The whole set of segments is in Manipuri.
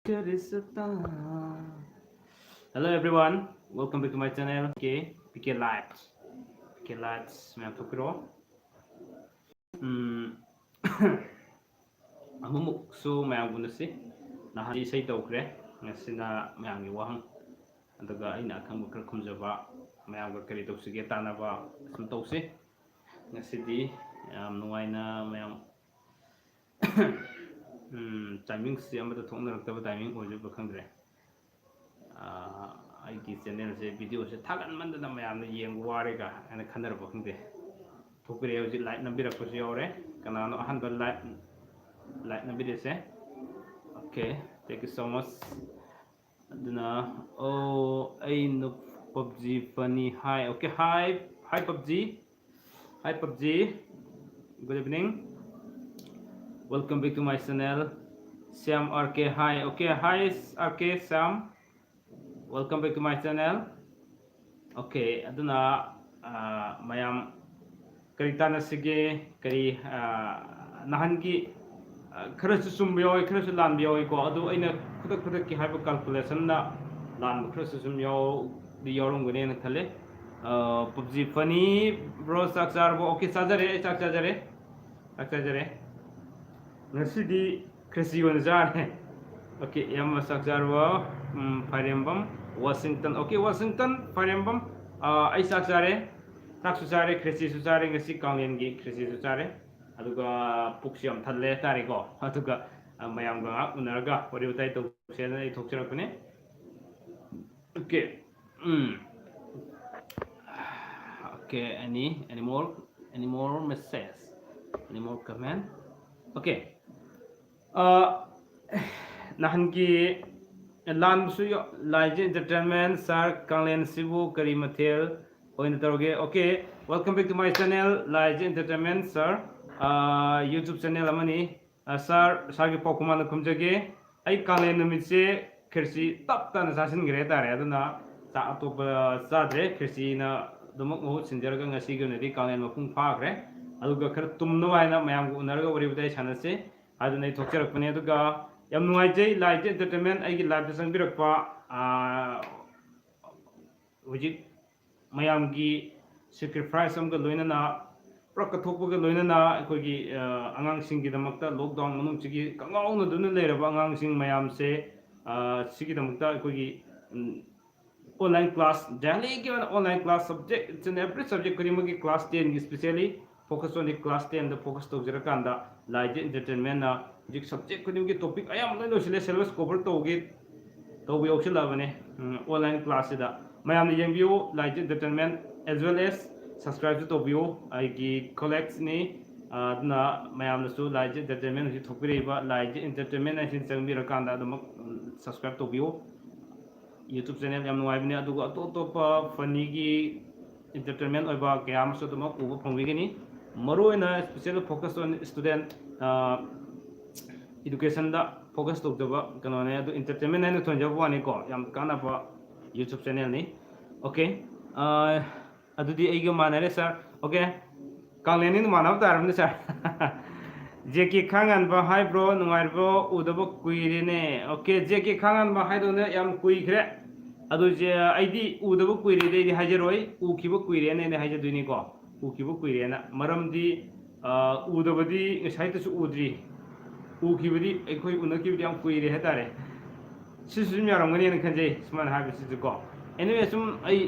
Hello everyone, welcome back to my channel. PK Lights. PK Lights mayam thokiro. Amumuk su mayam gunasi. Nahan isay tawkre. Ngasina mayam gi wahang. Andaga ina akang bukar kumjaba. Mayam ga kari tawsige tanaba sum tawsi. Ngasidi nuway na mayam timing si amata thokna raktaba timing ojuba khangdre. ꯑꯩꯒꯤ ꯆꯦꯅꯦꯜꯁꯦ ꯚꯤꯗꯤꯑꯣꯁꯦ ꯊꯥꯒꯠꯃꯟꯗꯅ ꯃꯌꯥꯝꯅ ꯌꯦꯡꯕ ꯋꯥꯔꯦꯒ ꯍꯥꯏꯅ ꯈꯟꯅꯔꯕ ꯈꯪꯗꯦ ꯊꯣꯛꯄꯤꯔꯦ ꯍꯧꯖꯤꯛ ꯂꯥꯏꯛ ꯅꯝꯕꯤꯔꯛꯄꯁꯨ ꯌꯥꯎꯔꯦ ꯀꯅꯥꯅꯣ ꯑꯍꯥꯟꯕ ꯂꯥꯏꯛ ꯅꯝꯕꯤꯔꯤꯁꯦ ꯑꯣꯀꯦ ꯊꯦꯡꯛ ꯌꯨ ꯁꯣ ꯃꯆ ꯑꯗꯨꯅ ꯑꯩ PUBG ꯐꯅꯤ ꯍꯥꯏ okay high PUBG good evening welcome back to my channel Sam RK hi okay hi RK Sam welcome back to my channel okay aduna mayam kari tanasige kari nahangi kharasu sumbiyoy kharasu lanbiyoy ko adu aina khudak ki haiba calculation na lan kharasu sumbiyo di yorom gune na thale PUBG funny bro saksar bo okay sakjare ngasidi krisi wan jane okay yam saksar bo Parembam Washington okay Washington Parembam ai saksare saksare krisi susare ngasi Kanglengi krisi susare aduga puksiam thalle tare ko aduga mayam ga unarga wari utai to sena I thokcharakune okay okay any more message any more comment okay nahangi lan su laije entertainment sir Kanglen sibu kari mathel oin taroge okay welcome back to my channel laije entertainment sir YouTube channel amani sir gi pokuma na kumjage ai Kanglen numitse khirsi tap tan sasin gre tare aduna ta atop sadre khirsi na dumuk mo sinjaraga ngasi gunadi Kanglen mapung phagre aduga khar tumno aina mayam gu unarga wari budai sanase aduna thokcharakpane aduga yam nuaijai laije entertainment aigi live sangbirakpa hujik mayamgi sacrifice amga loinana prakathokpaga loinana aikogi angangsinggi damakta lockdown manungchigi kangauna duna leiraba angangsing mayamse sigi damakta aikogi online class daily given online class subject it's in every subject kurimagi class 10 especially focus on the class 10 the focus tawjirakanda laije entertainment na jik subject kunimgi topic ayam loi losile syllabus cover tawgi yausilabane online class da mayam yengbiu laije entertainment as well as subscribe to view aigi collects ni na mayam su laije entertainment ji thokpiriba laije entertainment asin changbirakanda dum subscribe to view YouTube channel yam nuaibne adugo atopa funny gi entertainment oiba kayam su dum ubu phongbigini maroina special focus on student education da focus to jaba kanone adu entertainment na thonjaba wani ko yam kana ba YouTube channel ni okay adudi eiga manare sir okay Kanglen ni manav taramne sir jeki khangan ba hi bro nungai bro udaba kuire ne okay jeki khangan ba hi do ne yam kui khre adu je aidi udaba kuire de hajeroi ukhiba kuire ne hajaduni ko ukibu kuirena maramdi udabadi ngai ta su udri ukibadi ekoi unakibadi am kuire hetare sisum yaramgani ne khanjei sman ha bisi ko anyway sum ai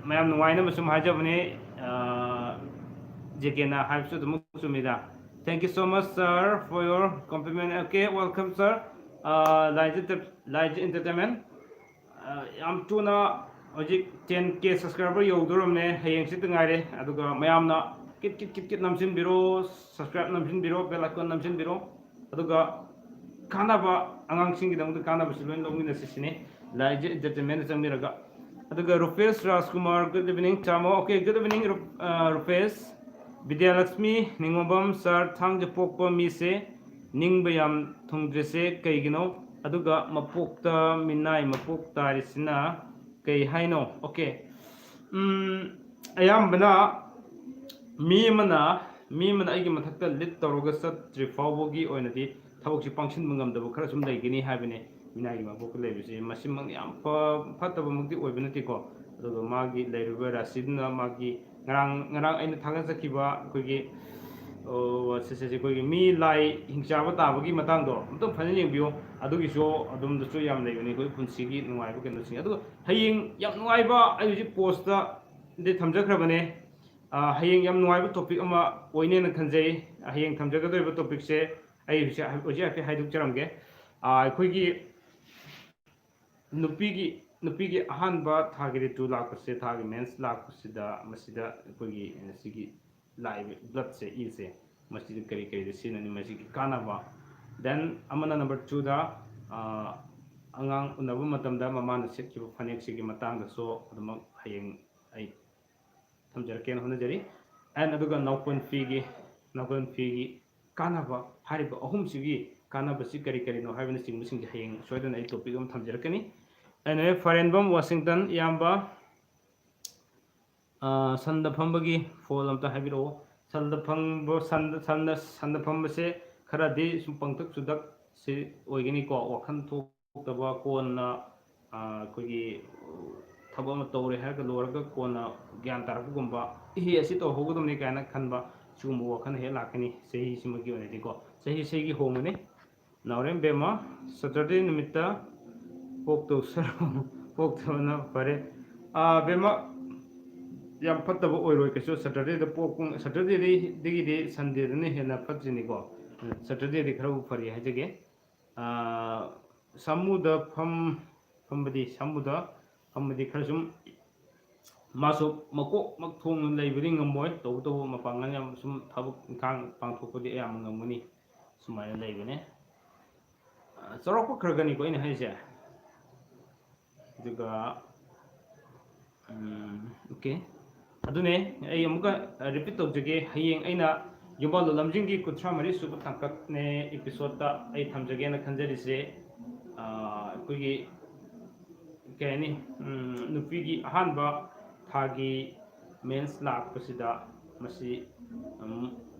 mayam nuwaina masum hajabne jekena habsu dum sumida thank you so much sir for your compliment okay welcome sir Lige entertainment am tuna hojik 10k subscriber yaudoramne hayeng sit ngaire aduga mayamna kit namsin biro subscribe namsin biro bell icon namsin biro aduga kanaba angangsing gidam du kanaba silwen logina sisine Lige entertainment samiraga aduga Rupesh Rajkumar good evening chamo okay good evening Rupesh Vidyalakshmi Ningobam sir thang pokpa mi se ningbayam thungdrese kaigino aduga mapokta minai mapok tarisina kay haino okay ayambana mi mana aigi mathakta lit tawroga sat trifawbogi oinadi thaboksi pangsin mangam dabu khara sum laigini habine ꯃꯤꯅꯥꯏꯒꯤ ꯃꯄꯣꯛꯇ ꯂꯩꯕꯁꯤ ꯃꯁꯤꯃꯛ ꯌꯥꯝ ꯐꯠꯇꯕꯃꯛꯇꯤ ꯑꯣꯏꯕ ꯅꯠꯇꯦꯀꯣ ꯑꯗꯨꯒ ꯃꯥꯒꯤ ꯂꯩꯔꯤꯕ ꯔꯥꯁꯤꯗꯨꯅ ꯃꯥꯒꯤ ꯉꯔꯥꯡ ꯑꯩꯅ ꯊꯥꯒꯠꯆꯈꯤꯕ ꯑꯩꯈꯣꯏꯒꯤ ꯑꯩꯈꯣꯏꯒꯤ ꯃꯤ ꯂꯥꯏ ꯍꯤꯡꯆꯥꯕ ꯇꯥꯕꯒꯤ ꯃꯇꯥꯡꯗꯣ ꯑꯝꯇꯪ ꯐꯖꯅ ꯌꯦꯡꯕꯤꯌꯣ ꯑꯗꯨꯒꯤꯁꯨ ꯑꯗꯨꯝꯗꯁꯨ ꯌꯥꯝ ꯂꯩꯕꯅꯤ ꯑꯩꯈꯣꯏ ꯄꯨꯟꯁꯤꯒꯤ ꯅꯨꯡꯉꯥꯏꯕ ꯀꯩꯅꯣꯁꯤꯡ ꯑꯗꯨꯒ ꯍꯌꯦꯡ ꯌꯥꯝ ꯅꯨꯡꯉꯥꯏꯕ ꯑꯩ ꯍꯧꯖꯤꯛ ꯄꯣꯁꯇꯗꯤ ꯊꯝꯖꯈ꯭ꯔꯕꯅꯦ ꯍꯌꯦꯡ ꯌꯥꯝ ꯅꯨꯡꯉꯥꯏꯕ ꯇꯣꯄꯤꯛ ꯑꯃ ꯑꯣꯏꯅꯦꯅ ꯈꯟꯖꯩ ꯍꯌꯦꯡ ꯊꯝꯖꯒꯗꯧꯔꯤꯕ ꯇꯣꯄꯤꯛꯁꯦ ꯑꯩ ꯍꯧꯖꯤꯛ ꯍꯥꯏꯐꯦꯠ ꯍꯥꯏꯗꯣꯛꯆꯔꯝꯒꯦ ꯑꯩꯈꯣꯏꯒꯤ ꯅꯨꯄꯤꯒꯤ ꯑꯍꯥꯟꯕ ꯊꯥꯒꯤ ꯔꯤꯇꯨ ꯂꯥꯛꯄꯁꯦ ꯊꯥꯒꯤ ꯃꯦꯟꯁ ꯂꯥꯛꯄꯁꯤꯗ ꯃꯁꯤꯗ ꯑꯩꯈꯣꯏꯒꯤ ꯁꯤꯒꯤ ꯂꯥꯛꯏꯕ ꯕ꯭ꯂꯗꯁꯦ ꯏꯁꯦ ꯃꯁꯤꯗ ꯀꯔꯤꯗ ꯁꯤꯖꯤꯟꯅꯅꯤ ꯃꯁꯤꯒꯤ ꯀꯥꯟꯅꯕ ꯗꯦꯟ ꯑꯃꯅ ꯅꯝꯕꯔ 2ꯗ ꯑꯉꯥꯡ ꯎꯅꯕ ꯃꯇꯝꯗ ꯃꯃꯥꯅ ꯁꯦꯠꯈꯤꯕ ꯐꯅꯦꯛꯁꯤꯒꯤ ꯃꯇꯥꯡꯗꯁꯨ ꯑꯗꯨꯃꯛ ꯍꯌꯦꯡ ꯑꯩ ꯊꯝꯖꯔꯛꯀꯦꯅ ꯍꯣꯠꯅꯖꯔꯤ ꯑꯦꯟ ꯑꯗꯨꯒ ꯅꯥꯎꯄꯟ ꯐꯤꯒꯤ ꯀꯥꯟꯅꯕ ꯍꯥꯏꯔꯤꯕ ꯑꯍꯨꯝꯁꯤꯒꯤ ꯀꯥꯟꯅꯕꯁꯤ ꯀꯔꯤꯅꯣ ꯍꯥꯏꯕꯅꯆꯤꯡꯕꯁꯤꯡꯁꯦ ꯍꯌꯦꯡ ꯁꯣꯏꯗꯅ ꯑꯩ ꯇꯣꯄꯤꯛ ꯑꯃ ꯊꯝꯖꯔꯛꯀꯅꯤ ꯑꯩꯅ ꯐꯔꯦꯟꯕꯝ ꯋꯥꯁꯤꯡꯇꯟ ꯏꯌꯥꯝꯕ ꯁꯟꯗ ꯐꯝꯕꯒꯤ ꯐꯣꯜ ꯑꯝꯇ ꯍꯥꯏꯕꯤꯔꯛꯑꯣ ꯁꯟꯗ ꯐꯝꯕꯁꯦ ꯈꯔꯗꯤ ꯁꯨꯝ ꯄꯪꯇꯛ ꯆꯨꯗꯛ ꯁꯤ ꯑꯣꯏꯒꯅꯤꯀꯣ ꯋꯥꯈꯜ ꯊꯣꯛꯇꯕ ꯀꯣꯟꯅ ꯑꯩꯈꯣꯏꯒꯤ ꯊꯕꯛ ꯑꯃ ꯇꯧꯔꯦ ꯍꯥꯏꯔꯒ ꯂꯣꯏꯔꯒ ꯀꯣꯟꯅ ꯒ꯭ꯌꯥꯟ ꯇꯥꯔꯛꯄꯒꯨꯝꯕ ꯑꯁꯤ ꯇꯧꯍꯧꯒꯗꯕꯅꯤ ꯀꯥꯏꯅ ꯈꯟꯕ ꯁꯤꯒꯨꯝꯕ ꯋꯥꯈꯜ ꯍꯦꯛ ꯂꯥꯛꯀꯅꯤ ꯆꯍꯤꯁꯤꯃꯒꯤ ꯑꯣꯏꯅꯗꯤꯀꯣ ꯆꯍꯤꯁꯤꯒꯤ ꯍꯣꯡꯒꯅꯤ ꯅꯥꯎꯔꯦꯝ ꯕꯦꯝꯃ ꯁꯇꯔꯗꯦ ꯅꯨꯃꯤꯠꯇ ꯄꯣꯛꯇꯕꯅ ꯐꯔꯦ ꯕꯦꯝꯃ ꯌꯥꯝ ꯐꯠꯇꯕ ꯑꯣꯏꯔꯣꯏ ꯀꯩꯁꯨ ꯁꯇꯔꯗꯦꯗꯒꯤꯗꯤ ꯁꯟꯗꯦꯗꯅ ꯍꯦꯟꯅ ꯐꯠꯇ꯭ꯔꯤꯅꯤꯀோ ꯁꯇꯔꯗꯦꯗꯤ ꯈꯔꯕꯨ ꯐꯔꯤ ꯍꯥꯏꯖꯒꯦ ꯁꯥꯃꯨꯗ ꯐꯝꯕꯗꯤ ꯈꯔ ꯁꯨꯝ ꯃꯥꯁꯨ ꯃꯀꯣꯛꯃꯛ ꯊꯣꯡꯅ ꯂꯩꯕꯗꯤ ꯉꯝꯃꯣꯏ ꯇꯧꯕꯇꯕꯨ ꯃꯄꯥꯡꯒꯜ ꯌꯥꯝ ꯁꯨꯝ ꯊꯕꯛ ꯏꯪꯈꯥꯡ ꯄꯥꯡꯊꯣꯛꯄꯗꯤ ꯑꯌꯥꯝꯕ ꯉꯝꯒꯅꯤ ꯁꯨꯃꯥꯏꯅ ꯂꯩꯕꯅꯦ ꯆꯥꯎꯔꯥꯛꯄ ꯈꯔꯒꯅꯤꯀꯣ ꯑꯩꯅ ꯍꯥꯏꯔꯤꯁꯦ ꯑꯗꯨꯒ ꯑꯣꯀꯦ ꯑꯗꯨꯅꯦ ꯑꯩ ꯑꯃꯨꯛꯀ ꯔꯤꯄꯤꯠ ꯇꯧꯖꯒꯦ ꯍꯌꯦꯡ ꯑꯩꯅ ꯌꯨꯝꯕꯥꯜ ꯂꯣꯂꯝꯖꯤꯡꯒꯤ 34 ꯁꯨꯕ ꯇꯥꯡꯀꯛꯅꯦ ꯑꯦꯄꯤꯁꯣꯗꯇ ꯑꯩ ꯊꯝꯖꯒꯦꯅ ꯈꯟꯖꯔꯤꯁꯦ ꯑꯩꯈꯣꯏꯒꯤ ꯀꯩ ꯍꯥꯏꯅꯤ ꯅꯨꯄꯤꯒꯤ ꯑꯍꯥꯟꯕ ꯊꯥꯒꯤ ꯃꯦꯟꯁ ꯂꯥꯛꯄꯁꯤꯗ ꯃꯁꯤ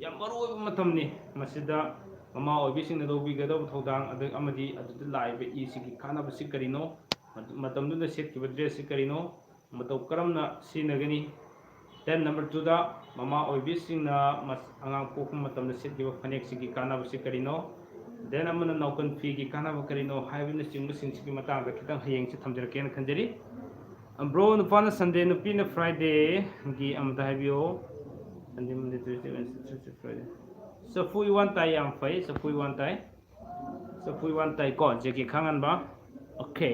ꯌꯥꯝ ꯃꯔꯨꯑꯣꯏꯕ ꯃꯇꯝꯅꯤ ꯃꯁꯤꯗ ꯃꯃꯥ ꯑꯣꯏꯕꯤꯁꯤꯡꯅ ꯂꯧꯕꯤꯒꯗꯕ ꯊꯧꯗꯥꯡ ꯑꯃꯗꯤ ꯑꯗꯨꯗ ꯂꯥꯛꯏꯕ ꯏꯁꯤꯒꯤ ꯀꯥꯟꯅꯕꯁꯤ ꯀꯔꯤꯅꯣ ꯃꯇꯝꯗꯨꯗ ꯁꯦꯠꯈꯤꯕ ꯗ꯭ꯔꯦꯁꯁꯤ ꯀꯔꯤꯅꯣ ꯃꯇꯧ ꯀꯔꯝꯅ ꯁꯤꯖꯤꯟꯅꯒꯅꯤ ꯗꯦꯟ ꯅꯝꯕꯔ 2ꯗ ꯃꯃꯥ ꯑꯣꯏꯕꯤꯁꯤꯡꯅ ꯑꯉꯥꯡ ꯄꯣꯛꯄ ꯃꯇꯝꯗ ꯁꯦꯠꯈꯤꯕ ꯐꯅꯦꯛꯁꯤꯒꯤ ꯀꯥꯟꯅꯕꯁꯤ ꯀꯔꯤꯅೋ ꯗꯦꯟ ꯑꯃꯅ ꯅꯥꯎꯀꯟ ꯐꯤꯒꯤ ꯀꯥꯟꯅꯕ ꯀꯔꯤꯅꯣ ꯍꯥꯏꯕꯅꯆꯤꯡꯕꯁꯤꯡꯁꯤꯒꯤ ꯃꯇꯥꯡꯗ ꯈꯤꯇꯪ ꯍꯌꯦꯡꯁꯤ ꯊꯝꯖꯔꯛꯀꯦꯅ ꯈꯟꯖꯔꯤ ꯕ꯭ꯔꯣ ꯅꯨꯄꯥꯅ ꯁꯟꯗꯦ ꯅꯨꯄꯤꯅ ꯐ꯭ꯔꯥꯏꯗꯦꯒꯤ ꯑꯃꯗ ꯍꯥꯏꯕꯤꯌꯣ ꯁꯟꯗꯦ ꯃꯟꯗꯦ ꯇ꯭ꯌꯨꯁꯗꯦ ꯋꯦꯟꯁꯗꯦ ꯐ꯭ꯔꯥꯏꯗꯦ ꯆꯐꯨ ꯏꯋꯥꯟ ꯇꯥꯏ ꯌꯥꯝ ꯐꯩ ꯆꯐꯨ ꯏꯋꯥꯟ ꯇꯥꯏꯀꯣ ꯖꯦꯀꯦ ꯈꯥꯡꯍꯟꯕ ꯑꯣꯀꯦ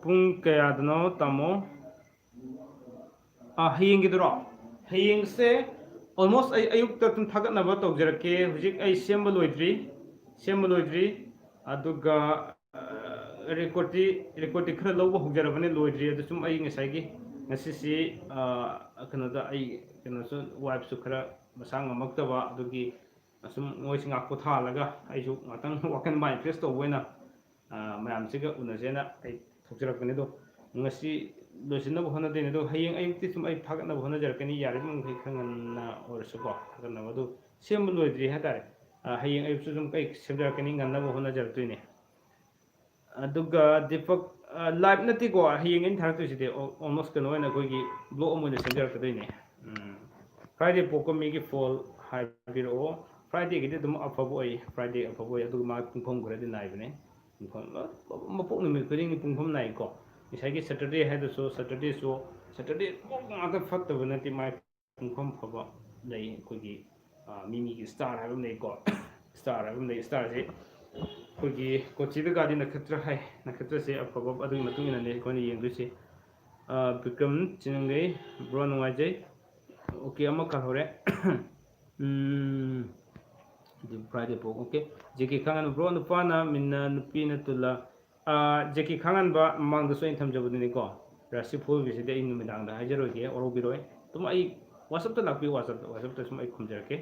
ꯄꯨꯡ ꯀꯌꯥꯗꯅꯣ ꯇꯥꯃꯣ ꯍꯌꯦꯡꯒꯤꯗꯨꯔോ ꯍꯌꯦꯡꯁꯦ ꯑꯣꯜꯃꯣꯁ ꯑꯩ ꯑꯌꯨꯛꯇ ꯑꯗꯨꯝ ꯊꯥꯒꯠꯅꯕ ꯇꯧꯖꯔꯛꯀꯦ ꯍꯧꯖꯤꯛ ꯑꯩ ꯁꯦꯝꯕ ꯂꯣꯏꯗ꯭ꯔꯤ ꯑꯗꯨꯒ ꯔꯦꯀꯣꯔꯗꯇꯤ ꯈꯔ ꯂꯧꯕ ꯍꯧꯖꯔꯕꯅꯤ ꯂꯣꯏꯗ꯭ꯔꯤ ꯑꯗꯨ ꯁꯨꯝ ꯑꯩ ꯉꯁꯤꯁꯤ ꯀꯩꯅꯣꯗ ꯑꯩ ꯀꯩꯅꯣꯁꯨ ꯋꯥꯏꯐꯁꯨ ꯈꯔ ꯃꯁꯥ ꯉꯝꯃꯛꯇꯕ ꯑꯗꯨꯒꯤ ꯑꯁꯨꯝ ꯃꯣꯏꯁꯤ ꯉꯥꯛ ꯄꯣꯊꯥꯍꯜꯂꯒ ꯑꯩꯁꯨ ꯉꯥꯛꯇꯪ ꯋꯥꯈꯜ ꯃꯥꯏꯟ ꯐ꯭ꯔꯦꯁ ꯇꯧꯕ ꯑꯣꯏꯅ ꯃꯌꯥꯝꯁꯤꯒ ꯎꯅꯁꯦꯅ ꯑꯩ ꯊꯣꯛꯆꯔꯛꯄꯅꯤ ꯑꯗꯣ ꯉꯁꯤ ꯂꯣꯏꯁꯤꯟꯅꯕ ꯍꯣꯠꯅꯗꯣꯏꯅꯤ ꯑꯗꯣ ꯍꯌꯦꯡ ꯑꯌꯨꯛꯇꯤ ꯁꯨꯝ ꯑꯩ ꯊꯥꯒꯠꯅꯕ ꯍꯣꯠꯅꯖꯔꯛꯀꯅꯤ ꯌꯥꯔꯤꯕ ꯃꯈꯩ ꯈꯔ ꯉꯟꯅ ꯑꯣꯏꯔꯁꯨꯀꯣ ꯊꯥꯒꯠꯅꯕ ꯑꯗꯨ ꯁꯦꯝꯕ ꯂꯣꯏꯗ꯭ꯔꯤ ꯍꯥꯏꯇꯥꯔꯦ ꯍꯌꯦꯡ ꯑꯌꯨꯛꯁꯨ ꯁꯨꯝ ꯑꯩ ꯁꯦꯝꯖꯔꯛꯀꯅꯤ ꯉꯟꯅꯕ ꯍꯣꯠꯅꯖꯔꯛꯇꯣꯏꯅꯦ ꯑꯗꯨꯒ ꯗꯤꯄꯛ ꯂꯥꯏꯚ ꯅꯠꯇꯦꯀꯣ ꯍꯌꯦꯡ ꯑꯩꯅ ꯊꯥꯔꯛꯇꯣꯏꯁꯤꯗꯤ ꯑꯣꯜꯃꯣꯁ ꯀꯩꯅꯣ ꯑꯣꯏꯅ ꯑꯩꯈꯣꯏꯒꯤ ꯕ꯭ꯂꯣꯛ ꯑꯃ ꯑꯣꯏꯅ ꯁꯦꯝꯖꯔꯛꯀꯗꯣꯏꯅꯦ ꯐ꯭ꯔꯥꯏꯗꯦ ꯄꯣꯛꯄ ꯃꯤꯒꯤ ꯐꯣꯜ ꯍꯥꯏꯕꯤꯔꯛꯑꯣ ꯐ꯭ꯔꯥꯏꯗꯦꯒꯤꯗꯤ ꯑꯗꯨꯝ ꯑꯐꯕ ꯑꯣꯏ ꯑꯗꯨꯒ ꯃꯥ ꯄꯨꯡꯐꯝ ꯈꯔꯗꯤ ꯅꯥꯏꯕꯅꯦ ꯃꯄꯣꯛ ꯅꯨꯃꯤꯠ ꯈꯨꯗꯤꯡꯒꯤ ꯄꯨꯡꯐꯝ ꯅꯥꯏꯀꯣ ꯉꯁꯥꯏꯒꯤ ꯁꯦꯇꯔꯗꯦ ꯍꯥꯏꯗꯨꯁꯨ ꯁꯦꯇꯔꯗꯦ ꯉꯥꯛꯇ ꯐꯠꯇꯕ ꯅꯠꯇꯦ ꯃꯥꯏ ꯄꯨꯡꯐꯝ ꯐꯕ ꯂꯩ ꯑꯩꯈꯣꯏꯒꯤ ꯃꯤꯒꯤ ꯏꯁꯇꯥꯔ ꯍꯥꯏꯕ ꯑꯃ ꯂꯩꯀꯣ ꯏꯁꯇꯥꯔꯁꯦ ꯑꯩꯈꯣꯏꯒꯤ ꯀꯣꯆꯤꯗꯒꯗꯤ ꯅꯈꯠꯇ꯭ꯔ ꯍꯥꯏ ꯅꯈꯠꯇ꯭ꯔꯁꯦ ꯑꯐꯕ ꯑꯗꯨꯒꯤ ꯃꯇꯨꯡ ꯏꯟꯅꯅꯦ ꯑꯩꯈꯣꯏꯅ ꯌꯦꯡꯗꯣꯏꯁꯦ ꯕꯤꯀ꯭ꯔꯝ ꯆꯤꯅꯪꯒꯩ ꯕ꯭ꯔꯣ ꯅꯨꯡꯉꯥꯏꯖꯩ ꯑꯣꯀꯦ ꯑꯃ ꯀꯥꯍꯧꯔꯦ ꯐ꯭ꯔꯥꯏꯗे ꯄꯣꯛ ꯑꯣꯀꯦ ꯖꯦꯀꯤ ꯈꯥꯡꯍꯟꯕ ꯕ꯭ꯔꯣ ꯅꯨꯄꯥꯅ ꯃꯤꯟꯅ ꯅꯨꯄꯤꯅ ꯇꯨꯜꯂ ꯖꯦꯀꯤ ꯈꯥꯡꯍꯟꯕ ꯃꯃꯥꯡꯗꯁꯨ ꯑꯩꯅ ꯊꯝꯖꯕꯗꯨꯅꯤꯀꯣ ꯔꯥꯁꯤ ꯐꯨꯜꯒꯤꯁꯤꯗꯤ ꯑꯩ ꯅꯨꯃꯤꯗꯥꯡꯗ ꯍꯥꯏꯖꯔꯣꯏꯒꯦ ꯑꯣꯔꯧꯕꯤꯔꯣꯏ ꯑꯗꯨꯝ ꯑꯩ ꯋꯥꯆꯞꯇ ꯂꯥꯛꯄꯤꯌꯨ ꯋꯥꯆꯞꯇ ꯁꯨꯝ ꯑꯩ ꯈꯨꯝꯖꯔꯛꯀꯦ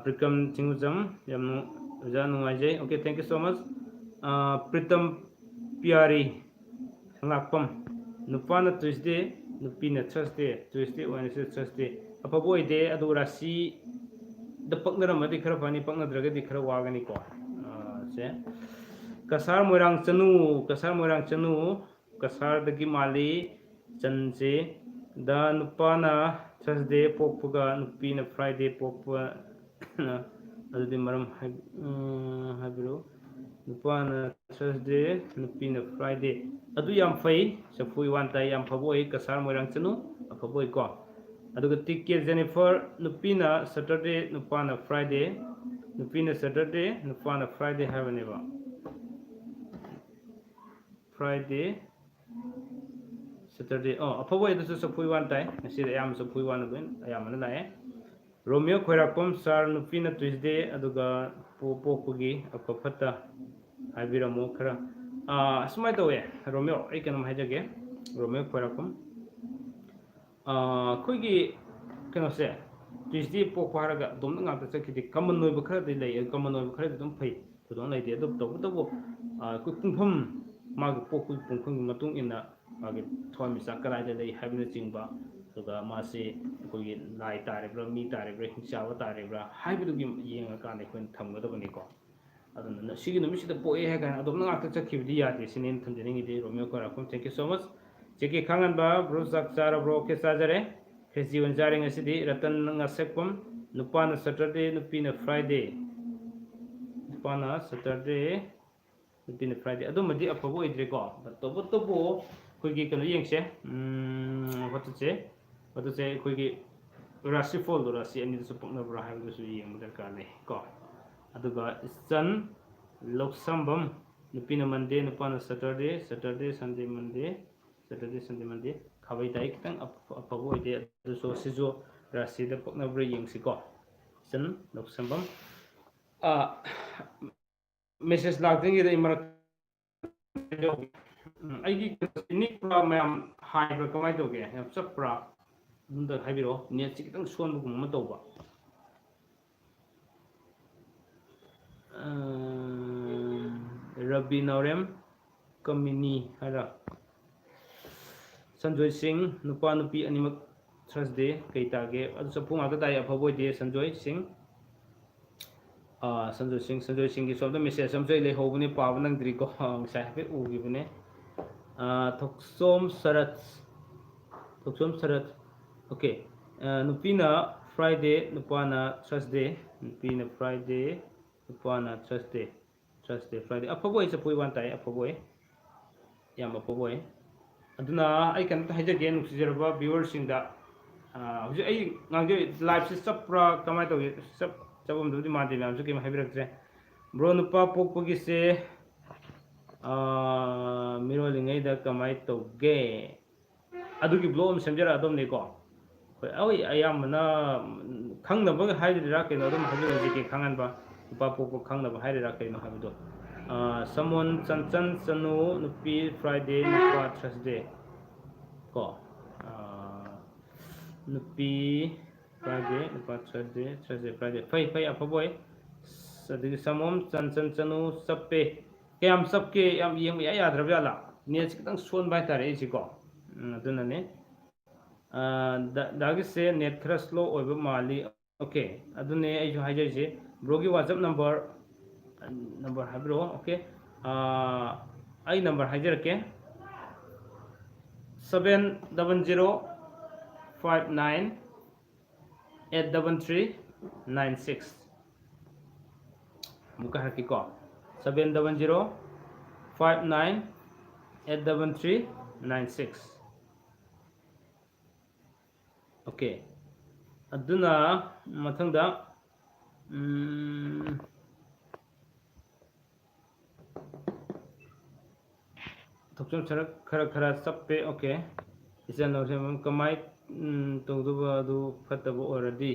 ꯄ꯭ꯔꯤꯇꯝ ꯆꯤꯡꯉꯨꯖꯝ ꯌꯥꯝ ꯑꯣꯖꯥ ꯅꯨꯡꯉꯥꯏꯖꯩ ꯑꯣꯀꯦ ꯊꯦꯡꯛ ꯌꯨ ꯁꯣ ꯃꯆ ꯄ꯭ꯔꯤꯇꯝ ꯄꯤꯌꯥꯔꯤ ꯉꯥꯛꯄꯝ ꯅꯨꯄꯥꯅ ꯇ꯭ꯌꯨꯁꯗꯦ ꯅꯨꯄꯤꯅ ꯊꯔꯁꯗꯦ ꯇ꯭ꯌꯨꯁꯗꯦ ꯑꯣꯏꯅꯁꯨ ꯊꯔꯁꯗꯦ ꯑꯐꯕ ꯑꯣꯏꯗꯦ ꯑꯗꯨ ꯔꯥꯁꯤ ꯗ ꯄꯛꯅꯔꯝꯃꯗꯤ ꯈꯔ ꯐꯅꯤ ꯄꯛꯅꯗ꯭ꯔꯒꯗꯤ ꯈꯔ ꯋꯥꯒꯅꯤꯀꯣ ꯁꯦ ꯀꯁꯥꯔ ꯃꯣꯏꯔꯥꯡ ꯆꯅꯨ ꯀꯁꯥꯔꯗꯒꯤ ꯃꯥꯜꯂꯤ ꯆꯟꯁꯦ ꯗ ꯅꯨꯄꯥꯅ ꯊꯔꯁꯗꯦ ꯄꯣꯛꯄꯒ ꯅꯨꯄꯤꯅ ꯐ꯭ꯔꯥꯏꯗꯦ ꯄꯣꯛꯄ ꯑꯗꯨꯗꯤ ꯃꯔꯝ ꯍꯥꯏꯕꯤꯔꯛꯎ ꯅꯨꯄꯥꯅ ꯊꯔꯁꯗे ꯅꯨꯄꯤꯅ ꯐ꯭ꯔꯥꯏꯗꯦ ꯑꯗꯨ ꯌꯥꯝ ꯐꯩ ꯆꯐꯨ ꯋꯥꯟ ꯇꯥꯏ ꯌꯥꯝ ꯐꯕ ꯑꯣꯏ ꯀꯁꯥꯔ ꯃꯣꯏꯔꯥꯡ ꯆꯅꯨ ꯑꯐꯕ ꯑꯣꯏꯀꯣ ꯑꯗꯨꯒ ꯇꯤꯛꯀꯦ ꯖꯦꯅꯤꯐꯔ ꯅꯨꯄꯤꯅ ꯁꯦꯇꯔꯗꯦ ꯅꯨꯄꯥꯅ ꯐ꯭ꯔꯥꯏꯗꯦ ꯅꯨꯄꯤꯅ ꯁꯦꯇꯔꯗꯦ ꯅꯨꯄꯥꯅ ꯐ꯭ꯔꯥꯏꯗꯦ ꯍꯥꯏꯕꯅꯦꯕ ꯐ꯭ꯔꯥꯏꯗꯦ ꯁꯦꯇꯔꯗꯦ ꯑꯐꯕ ꯑꯣꯏꯗꯁꯨ ꯆꯐꯨ ꯋꯥꯟ ꯇꯥꯏ ꯉꯁꯤꯗꯤ ꯑꯌꯥꯝꯕ ꯆꯐꯨ ꯋꯥꯟ ꯑꯗꯨ ꯑꯌꯥꯝꯕꯅ ꯂꯥꯛꯑꯦ ꯔꯣꯃꯤꯌꯣ ꯈꯣꯏꯔꯥꯛꯄꯝ ꯁꯥꯔ ꯅꯨꯄꯤꯅ ꯇ꯭ꯋꯤꯁꯗꯦ ꯑꯗꯨꯒ ꯄꯣꯛꯄꯒꯤ ꯑꯐ ꯐꯠꯇ ꯍꯥꯏꯕꯤꯔꯝꯃꯨ ꯈꯔ ꯑꯁꯨꯃꯥꯏꯅ ꯇꯧꯋꯦ ꯔꯣꯃꯤꯌꯣ ꯑꯩ ꯀꯩꯅꯣꯝ ꯍꯥꯏꯖꯒꯦ ꯔꯣꯃꯤꯌꯣ ꯈꯣꯏꯔꯥꯛꯄꯝ ꯑꯩꯈꯣꯏꯒꯤ ꯀꯩꯅꯣꯁꯦ ꯇ꯭ꯋꯤꯁꯗꯦ ꯄꯣꯛꯄ ꯍꯥꯏꯔꯒ ꯑꯗꯣꯝꯗ ꯉꯥꯛꯇ ꯆꯠꯈꯤꯗꯦ ꯀꯃꯟ ꯑꯣꯏꯕ ꯈꯔꯗꯤ ꯂꯩ ꯀꯃꯟ ꯑꯣꯏꯕ ꯈꯔꯗꯤ ꯑꯗꯨꯝ ꯐꯩ ꯊꯣꯏꯗꯣꯛꯅ ꯂꯩꯇꯦ ꯑꯗꯨꯕꯨ ꯇꯧꯕꯇꯕꯨ ꯑꯩꯈꯣꯏ ꯄꯨꯡꯐꯝ ꯃꯥꯒꯤ ꯄꯣꯛꯄꯒꯤ ꯄꯨꯡꯐꯝꯒꯤ ꯃꯇꯨꯡ ꯏꯟꯅ ꯃꯥꯒꯤ ꯊꯋꯥꯟꯃꯤꯆꯥꯛ ꯀꯗꯥꯏꯗ ꯂꯩ ꯍꯥꯏꯕꯅꯆꯤꯡꯕ ꯑꯗꯨꯒ ꯃꯥꯁꯤ ꯑꯩꯈꯣꯏꯒꯤ ꯂꯥꯏ ꯇꯥꯔꯤꯕ꯭ꯔꯥ ꯃꯤ ꯇꯥꯔꯤꯕ꯭ꯔꯥ ꯍꯤꯡꯆꯥꯕ ꯇꯥꯔꯤꯕ꯭ꯔꯥ ꯍꯥꯏꯕꯗꯨꯒꯤ ꯌꯦꯡꯉꯀꯥꯟꯗ ꯑꯩꯈꯣꯏꯅ ꯊꯝꯒꯗꯕꯅꯤꯀꯣ ꯑꯗꯨꯅ ꯁꯤꯒꯤ ꯅꯨꯃꯤꯠꯁꯤꯗ ꯄꯣꯛꯑꯦ ꯍꯥꯏ ꯀꯥꯟꯗ ꯑꯗꯣꯝꯅ ꯉꯥꯛꯇ ꯆꯠꯈꯤꯕꯗꯤ ꯌꯥꯗꯦ ꯁꯤꯅꯦ ꯑꯩꯅ ꯊꯝꯖꯅꯤꯡꯉꯤꯗꯤ ꯔꯣꯃꯤꯌꯣ ꯈꯣꯏꯔꯥꯛꯄꯝ ꯊꯦꯡꯛ ꯌꯨ ꯁꯣ ꯃꯆ ꯆꯦꯀꯤ ꯈꯥꯡꯉꯟꯕ ꯕ꯭ꯔꯣ ꯆꯥꯛ ꯆꯥꯔꯕ꯭ꯔꯣ ꯑꯣꯀꯦ ꯆꯥꯖꯔꯦ ꯈꯦꯆꯤ ꯑꯣꯏꯅ ꯆꯥꯔꯦ ꯉꯁꯤꯗꯤ ꯔꯇꯟ ꯉꯥꯁꯦꯛꯄꯝ ꯅꯨꯄꯥꯅ ꯁꯦꯇꯔꯗꯦ ꯅꯨꯄꯤꯅ ꯐ꯭ꯔꯥꯏꯗꯦ ꯅꯨꯄꯥꯅ ꯁꯦꯇꯔꯗꯦ ꯅꯨꯄꯤꯅ ꯐ꯭ꯔꯥꯏꯗꯦ ꯑꯗꯨꯃꯗꯤ ꯑꯐꯕ ꯑꯣꯏꯗ꯭ꯔꯦꯀꯣ ꯇꯧꯕꯇꯕꯨ ꯑꯩꯈꯣꯏꯒꯤ ꯀꯩꯅꯣ ꯌꯦꯡꯁꯦ ꯋꯥꯇꯠꯁꯦ ꯑꯩꯈꯣꯏꯒꯤ ꯔꯥꯁꯤꯐꯣꯜꯗꯣ ꯔꯥꯁꯤ ꯑꯅꯤꯗꯨꯁꯨ ꯄꯛꯅꯕ꯭ꯔꯥ ꯍꯥꯏꯕꯗꯨꯁꯨ ꯌꯦꯡꯕ ꯗꯔꯀꯥꯔ ꯂꯩ ꯀꯣ ꯑꯗꯨꯒ ꯏꯆꯟ ꯂꯧꯁꯝꯕꯝ ꯅꯨꯄꯤꯅ ꯃꯟꯗꯦ ꯅꯨꯄꯥꯅ ꯁꯦꯇꯔꯗꯦ ꯁꯟꯗꯦ ꯃꯟꯗꯦ ꯁꯦꯇꯔꯗꯦ ꯁꯟꯗꯦ ꯃꯟꯗꯦ ꯈꯥꯕꯩ ꯇꯥꯏ ꯈꯤꯇꯪ ꯑꯐꯕ ꯑꯣꯏꯗꯦ ꯑꯗꯨꯁꯨ ꯁꯤꯁꯨ ꯔꯥꯁꯤꯗ ꯄꯛꯅꯕ꯭ꯔꯥ ꯌꯦꯡꯁꯤꯀꯣ ꯏꯆꯟ ꯂꯧꯁꯝꯕꯝ ꯃꯦꯁꯦꯖ ꯂꯥꯛꯇ꯭ꯔꯤꯉꯩꯗ ꯑꯩ ꯃꯔꯛ ꯑꯩꯒꯤ ꯅꯤꯛꯄ꯭ꯔꯥ ꯃꯌꯥꯝ ꯍꯥꯏꯕ꯭ꯔꯥ ꯀꯃꯥꯏꯅ ꯇꯧꯒꯦ ꯌꯥꯝ ꯆꯞꯄ꯭ꯔꯥ ꯑꯗꯨꯝꯇ ꯍꯥꯏꯕꯤꯔꯛꯑꯣ ꯅꯦꯠꯁꯤ ꯈꯤꯇꯪ ꯁꯣꯟꯕꯒꯨꯝ ꯑꯃ ꯇꯧꯕ ꯔꯕꯤ ꯅꯥꯎꯔꯦꯝ ꯀꯃꯤꯅꯤ ꯍꯥꯏꯔ ꯁꯟꯖꯣꯏ ꯁꯤꯡ ꯅꯨꯄꯥ ꯅꯨꯄꯤ ꯑꯅꯤꯃꯛ ꯊꯔꯁꯗꯦ ꯀꯩ ꯇꯥꯒꯦ ꯑꯗꯨ ꯆꯐꯨ ꯉꯥꯛꯇ ꯇꯥꯏ ꯑꯐꯕ ꯑꯣꯏꯗꯦ ꯁꯟꯖꯣꯏ ꯁꯤꯡꯒꯤ ꯁꯣꯝꯗ ꯃꯦꯁꯦꯖ ꯑꯃꯁꯨ ꯑꯩ ꯂꯩꯍꯧꯕꯅꯦ ꯄꯥꯕ ꯅꯪꯗ꯭ꯔꯤꯀꯣ ꯉꯁꯥꯏ ꯍꯥꯏꯐꯦꯠ ꯎꯈꯤꯕꯅꯦ ꯊꯣꯛꯆꯣꯝ ꯁꯔꯠ ꯑꯣꯀꯦ ꯅꯨꯄꯤꯅ ꯐ꯭ꯔꯥꯏꯗꯦ ꯅꯨꯄꯥꯅ ꯊꯔꯁꯗꯦ ꯅꯨꯄꯤꯅ ꯐ꯭ꯔꯥꯏꯗꯦ ꯅꯨꯄꯥꯅ ꯊꯔꯁꯗꯦ ꯐ꯭ꯔꯥꯏꯗꯦ ꯑꯐꯕ ꯑꯣꯏ ꯆꯐꯨ ꯋꯥꯟ ꯇꯥꯏ ꯑꯐꯕ ꯑꯣꯏ ꯌꯥꯝ ꯑꯐꯕ ꯑꯣꯏ ꯑꯗꯨꯅ ꯑꯩ ꯀꯩꯅꯣꯝꯇ ꯍꯥꯏꯖꯒꯦ ꯅꯨꯡꯁꯤꯖꯔꯕ ꯚꯤꯌꯋꯔꯁꯤꯡꯗ ꯍꯧꯖꯤꯛ ꯑꯩ ꯉꯥꯡꯖꯩ ꯂꯥꯏꯐꯁꯦ ꯆꯞꯄ꯭ꯔꯥ ꯀꯃꯥꯏꯅ ꯇꯧꯒꯦ ꯆꯠꯐꯝꯗꯨꯕꯨꯗꯤ ꯃꯥꯟꯗꯦ ꯃꯌꯥꯝꯁꯨ ꯀꯩꯝ ꯍꯥꯏꯕꯤꯔꯛꯇ꯭ꯔꯦ ꯕ꯭ꯔꯣ ꯅꯨꯄꯥ ꯄꯣꯛꯄꯒꯤꯁꯦ ꯃꯤꯔꯣꯜꯂꯤꯉꯩꯗ ꯀꯃꯥꯏꯅ ꯇꯧꯒꯦ ꯑꯗꯨꯒꯤ ꯕ꯭ꯂꯣꯛ ꯑꯃ ꯁꯦꯝꯖꯔꯛꯑꯗꯕꯅꯤꯀꯣ ꯍꯣꯏ ꯑꯌꯥꯝꯕꯅ ꯈꯪꯅꯕ ꯍꯥꯏꯔꯤꯔꯥ ꯀꯩꯅꯣ ꯑꯗꯨꯝ ꯍꯥꯏꯖꯔꯛꯑꯒꯦ ꯈꯪꯍꯟꯕ ꯅꯨꯄꯥ ꯄꯣꯛꯄ ꯈꯪꯅꯕ ꯍꯥꯏꯔꯤꯔꯥ ꯀꯩꯅꯣ ꯍꯥꯏꯕꯗꯣ ꯁꯃꯣꯟ ꯆꯟꯆꯟ ꯆꯅꯨ ꯅꯨꯄꯤ ꯐ꯭ꯔꯥꯏꯗꯦ ꯅꯨꯄꯥ ꯊꯔꯁꯗꯦ ꯀꯣ ꯅꯨꯄꯤ ꯐ꯭ꯔꯥꯏꯗꯦ ꯅꯨꯄꯥ ꯊꯔꯁꯗꯦ ꯐ꯭ꯔꯥꯏꯗꯦ ꯐꯩ ꯑꯐꯕ ꯑꯣꯏ ꯑꯗꯒꯤ ꯁꯃꯣꯝ ꯆꯟꯆꯟ ꯆꯅꯨ ꯆꯞꯄꯦ ꯀꯌꯥꯝ ꯆꯞꯀꯦ ꯌꯥꯝ ꯌꯦꯡꯕ ꯌꯥꯗ꯭ꯔꯕ ꯖꯥꯠꯂꯥ ꯅꯦꯠꯁꯤ ꯈꯤꯇꯪ ꯁꯣꯟꯕ ꯍꯥꯏꯇꯥꯔꯦ ꯑꯩꯁꯤꯀꯣ ꯑꯗꯨꯅꯅꯦ ꯗꯥꯒꯤꯁꯦ ꯅꯦꯠ ꯈꯔ ꯁ꯭ꯂꯣ ꯑꯣꯏꯕ ꯃꯥꯜꯂꯤ ꯑꯣꯀꯦ ꯑꯗꯨꯅꯦ ꯑꯩꯁꯨ ꯍꯥꯏꯖꯔꯤꯁꯦ ꯕ꯭ꯔꯣꯒꯤ ꯋꯥꯆꯞ ꯅꯝꯕꯔ ꯍꯥꯏꯕꯤꯔꯛꯑꯣ ꯑꯣꯀꯦ ꯑꯩ ꯅꯝꯕꯔ ꯍꯥꯏꯖꯔꯛꯀꯦ 70059833396 ꯑꯃꯨꯛꯀ ꯍꯥꯏꯔꯛꯀꯦꯀꯣ 70059833396 ꯑꯣꯀꯦ ꯑꯗꯨꯅ ꯃꯊꯪꯗ ꯊꯣꯛꯆꯣꯝ ꯁꯔꯛ ꯈꯔ ꯆꯞꯄꯦ ꯑꯣꯀꯦ ꯏꯆꯟ ꯀꯃꯥꯏ ꯇꯧꯗꯧꯕ ꯑꯗꯨ ꯐꯠꯇꯕ ꯑꯣꯏꯔꯗꯤ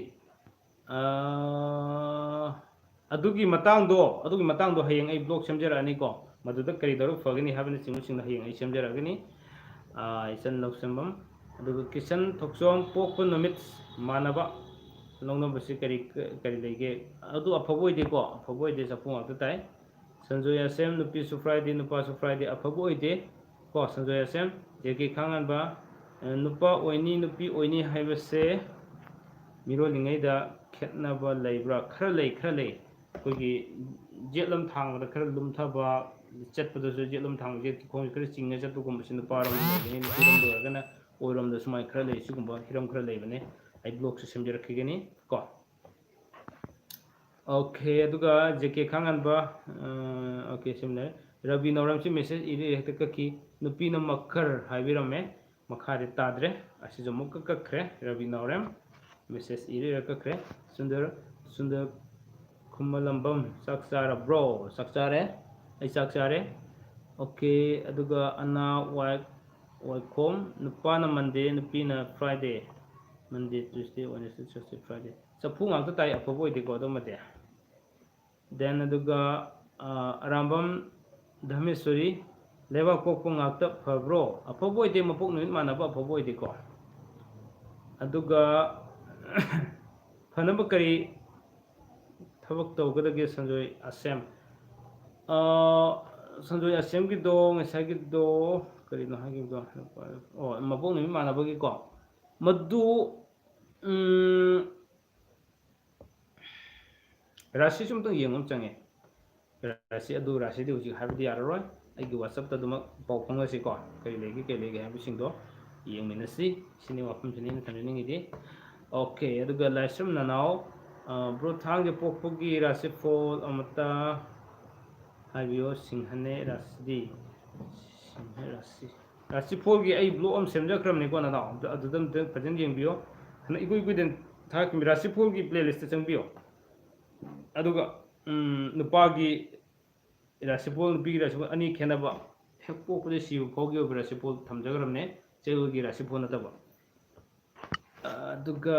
ꯑꯗꯨꯒꯤ ꯃꯇꯥꯡꯗꯣ ꯍꯌꯦꯡ ꯑꯩ ꯕ꯭ꯂꯣꯛ ꯁꯦꯝꯖꯔꯛꯑꯅꯤꯀꯣ ꯃꯗꯨꯗ ꯀꯔꯤ ꯇꯧꯔꯒ ꯐꯒꯅꯤ ꯍꯥꯏꯕꯅꯆꯤꯡꯕꯁꯤꯡꯗꯣ ꯍꯌꯦꯡ ꯑꯩ ꯁꯦꯝꯖꯔꯛꯑꯒꯅꯤ ꯏꯆꯟ ꯂꯧꯁꯦꯝꯕꯝ ꯑꯗꯨꯒ ꯀꯤꯁꯟ ꯊꯣꯛꯆꯣꯝ ꯄꯣꯛꯄ ꯅꯨꯃꯤꯠ ꯃꯥꯟꯅꯕ ꯂꯧꯅꯕꯁꯤ ꯀꯔꯤ ꯂꯩꯒꯦ ꯑꯗꯨ ꯑꯐꯕ ꯑꯣꯏꯗꯦꯀꯣ ꯑꯐꯕ ꯑꯣꯏꯗꯦ ꯆꯐꯨ ꯉꯥꯛꯇ ꯇꯥꯏ ꯁꯟꯖꯣꯏ ꯑꯁꯦꯝ ꯅꯨꯄꯤꯁꯨ ꯐ꯭ꯔꯥꯏꯗꯦ ꯅꯨꯄꯥꯁꯨ ꯐ꯭ꯔꯥꯏꯗꯦ ꯑꯐꯕ ꯑꯣꯏꯗꯦ ꯀꯣ ꯁꯟꯖꯣꯏ ꯑꯁꯦꯝ ꯖꯦꯀꯤ ꯈꯥꯡꯉꯟꯕ ꯅꯨꯄꯥ ꯑꯣꯏꯅꯤ ꯅꯨꯄꯤ ꯑꯣꯏꯅꯤ ꯍꯥꯏꯕꯁꯦ ꯃꯤꯔꯣꯜꯂꯤꯉꯩꯗ ꯈꯦꯠꯅꯕ ꯂꯩꯕ꯭ꯔꯥ? ꯈꯔ ꯂꯩ ꯑꯩꯈꯣꯏꯒꯤ ꯖꯦꯠꯂꯝ ꯊꯥꯡꯕꯗ ꯈꯔ ꯂꯨꯝꯊꯕ, ꯆꯠꯄꯗꯁꯨ ꯖꯦꯠꯂꯝ ꯊꯥꯡꯕ ꯖꯦꯠꯀꯤ ꯈꯣꯡꯁꯦ ꯈꯔ ꯆꯤꯡꯉ ꯆꯠꯄꯒꯨꯝꯕꯁꯤ ꯅꯨꯄꯥꯔꯣꯝꯗ ꯂꯩꯒꯅꯤ, ꯅꯨꯄꯤꯔꯣꯝꯗ ꯑꯣꯏꯔꯒꯅ ꯑꯣꯏꯔꯣꯝꯗ ꯁꯨꯃꯥꯏꯅ ꯈꯔ ꯂꯩ, ꯁꯤꯒꯨꯝꯕ ꯍꯤꯔꯝ ꯈꯔ ꯂꯩꯕꯅꯦ. ꯑꯩ ꯕ꯭ꯂꯣꯛꯁꯦ ꯁꯦꯝꯖꯔꯛꯈꯤꯒꯅꯤ ꯀꯣ. ꯑꯣꯀꯦ, ꯑꯗꯨꯒ ꯖꯦꯀꯦ ꯈꯥꯡꯍꯟꯕ. ꯑꯣꯀꯦ, ꯁꯤꯝꯅꯦ. ꯔꯕꯤ ꯅꯧꯔꯝꯁꯤ ꯃꯦꯁꯦꯖ ꯏꯔꯦ ꯍꯦꯛꯇ ꯀꯛꯈꯤ. ꯅꯨꯄꯤꯅ ꯃꯈꯔ ꯍꯥꯏꯕꯤꯔꯝꯃꯦ, ꯃꯈꯥꯗꯤ ꯇꯥꯗ꯭ꯔꯦ. ꯑꯁꯤꯁꯨ ꯑꯃꯨꯛꯀ ꯀꯛꯈ꯭ꯔꯦ. ꯔꯕꯤ ꯅꯧꯔꯦꯝ ꯃꯦꯁꯦꯖ ꯏꯔꯦ ꯀꯛꯈ꯭ರೆ. ꯁꯨꯟꯗꯔ ꯈꯨꯃꯂꯝꯕꯝ, ꯆꯥꯛ ꯆꯥꯔꯕ꯭ꯔꯣ? ꯆꯥꯛ ꯆꯥꯔꯦ, ꯑꯩ ꯆꯥꯛ ꯆꯥꯔꯦ. ꯑꯣꯀꯦ, ꯑꯗꯨꯒ ꯑꯅꯥ ꯋꯥꯏꯈꯣꯝ, ꯅꯨꯄꯥꯅ ꯃꯟꯗꯦ, ꯅꯨꯄꯤꯅ ꯐ꯭ꯔꯥꯏꯗꯦ. ꯃꯟꯗꯦ, ꯇ꯭ꯌꯨꯁꯗꯦ, ꯋꯦꯗꯅꯦꯁꯗꯦ, ꯊꯔꯁꯗꯦ, ꯐ꯭ꯔꯥꯏꯗꯦ. ꯆꯐꯨ ꯉꯥꯛꯇ ꯇꯥꯏ, ꯑꯐꯕ ꯑꯣꯏꯗꯦꯀꯣ ꯑꯗꯨꯃꯗꯤ. ꯗꯦꯟ ꯑꯗꯨꯒ ꯑꯔꯥꯝꯕꯝ ꯙꯃꯦꯁꯣꯔꯤ, ꯂꯩꯕꯥꯛ ꯄꯣꯛꯄ ꯉꯥꯛꯇ ꯐꯕ꯭ꯔꯣ? ꯑꯐꯕ ꯑꯣꯏꯗꯦ, ꯃꯄꯣꯛ ꯅꯨꯃꯤꯠ ꯃꯥꯟꯅꯕ ꯑꯐꯕ ꯑꯣꯏꯗꯦꯀꯣ. ꯑꯗꯨꯒ ꯐꯅꯕ ꯀꯔꯤ ꯊꯕꯛ ꯇꯧꯒꯗꯒꯦ? ꯁꯟꯖꯣꯏ ꯑꯁꯦꯝ. ꯁꯟꯖꯣꯏ ꯑꯁꯦꯝꯒꯤꯗꯣ ꯉꯁꯥꯏꯒꯤꯗꯣ ꯀꯔꯤꯅꯣ ꯍꯥꯏꯈꯤꯕꯗꯣ? ꯃꯄꯣꯛ ꯅꯨꯃꯤꯠ ꯃꯥꯟꯅꯕꯒꯤꯀꯣ. ꯃꯗꯨ ꯔꯥꯁꯤꯁꯨ ꯑꯝꯇꯪ ꯌꯦꯡꯕ ꯑꯃ ꯆꯪꯉꯦ. ꯔꯥꯁꯤꯗꯤ ꯍꯧꯖꯤꯛ ꯍꯥꯏꯕꯗꯤ ꯌꯥꯔꯔꯣꯏ. ꯑꯩꯒꯤ ꯋꯥꯆꯞꯇ ꯑꯗꯨꯃꯛ ꯄꯥꯎ ꯐꯪꯉꯁꯤꯀꯣ. ꯀꯔꯤ ꯂꯩꯒꯦ ꯍꯥꯏꯕꯁꯤꯡꯗꯣ ꯌꯦꯡꯃꯤꯟꯅꯁꯤ. ꯁꯤꯅꯤ ꯋꯥꯐꯝꯁꯤꯅꯤ ꯑꯩꯅ ꯊꯝꯖꯅꯤꯡꯉꯤꯗꯤ. ꯑꯣꯀꯦ, ꯑꯗꯨꯒ ꯂꯥꯏꯁ꯭ꯔꯝ ꯅꯅꯥꯎ, ꯕ꯭ꯔꯣ ꯊꯥꯡꯖ ꯄꯣꯛꯄꯒꯤ ꯔꯥꯁꯤꯐꯣꯜ ꯑꯃꯠꯇ ꯍꯥꯏꯕꯤꯌꯣ. ꯁꯤꯡꯍꯅꯦ ꯔꯥꯁꯤꯗꯤ. ꯔꯥꯁꯤꯐꯣꯜꯒꯤ ꯑꯩ ꯕ꯭ꯂꯣꯛ ꯑꯃ ꯁꯦꯝꯖꯈ꯭ꯔꯕꯅꯤꯀꯣ ꯅꯅꯥꯎ. ꯑꯗꯨꯗ ꯑꯝꯇ ꯐꯖꯅ ꯌꯦꯡꯕꯤꯌꯣ. ꯍꯟꯗꯛ ꯏꯀꯨꯏ ꯀꯨꯏꯗꯅ ꯊꯥꯔꯛꯈꯤꯕ ꯔꯥꯁꯤꯐꯣꯜꯒꯤ ꯄ꯭ꯂꯦꯂꯤꯁꯇ ꯆꯪꯕꯤꯌꯣ. ꯑꯗꯨꯒ ꯅꯨꯄꯥꯒꯤ ꯔꯥꯁꯤꯐꯣꯜ, ꯅꯨꯄꯤꯒꯤ ꯔꯥꯁꯤꯐꯣꯜ ꯑꯅꯤ ꯈꯦꯠꯅꯕ, ꯍꯦꯛ ꯄꯣꯛꯄꯗ ꯁꯤꯕ ꯐꯥꯎꯒꯤ ꯑꯣꯏꯕ ꯔꯥꯁꯤꯐꯣꯜ ꯊꯝꯖꯈ꯭ꯔꯕꯅꯦ. ꯆꯌꯣꯜꯒꯤ ꯔꯥꯁꯤꯐꯣꯜ ꯅꯠꯇꯕ. ꯑꯗꯨꯒ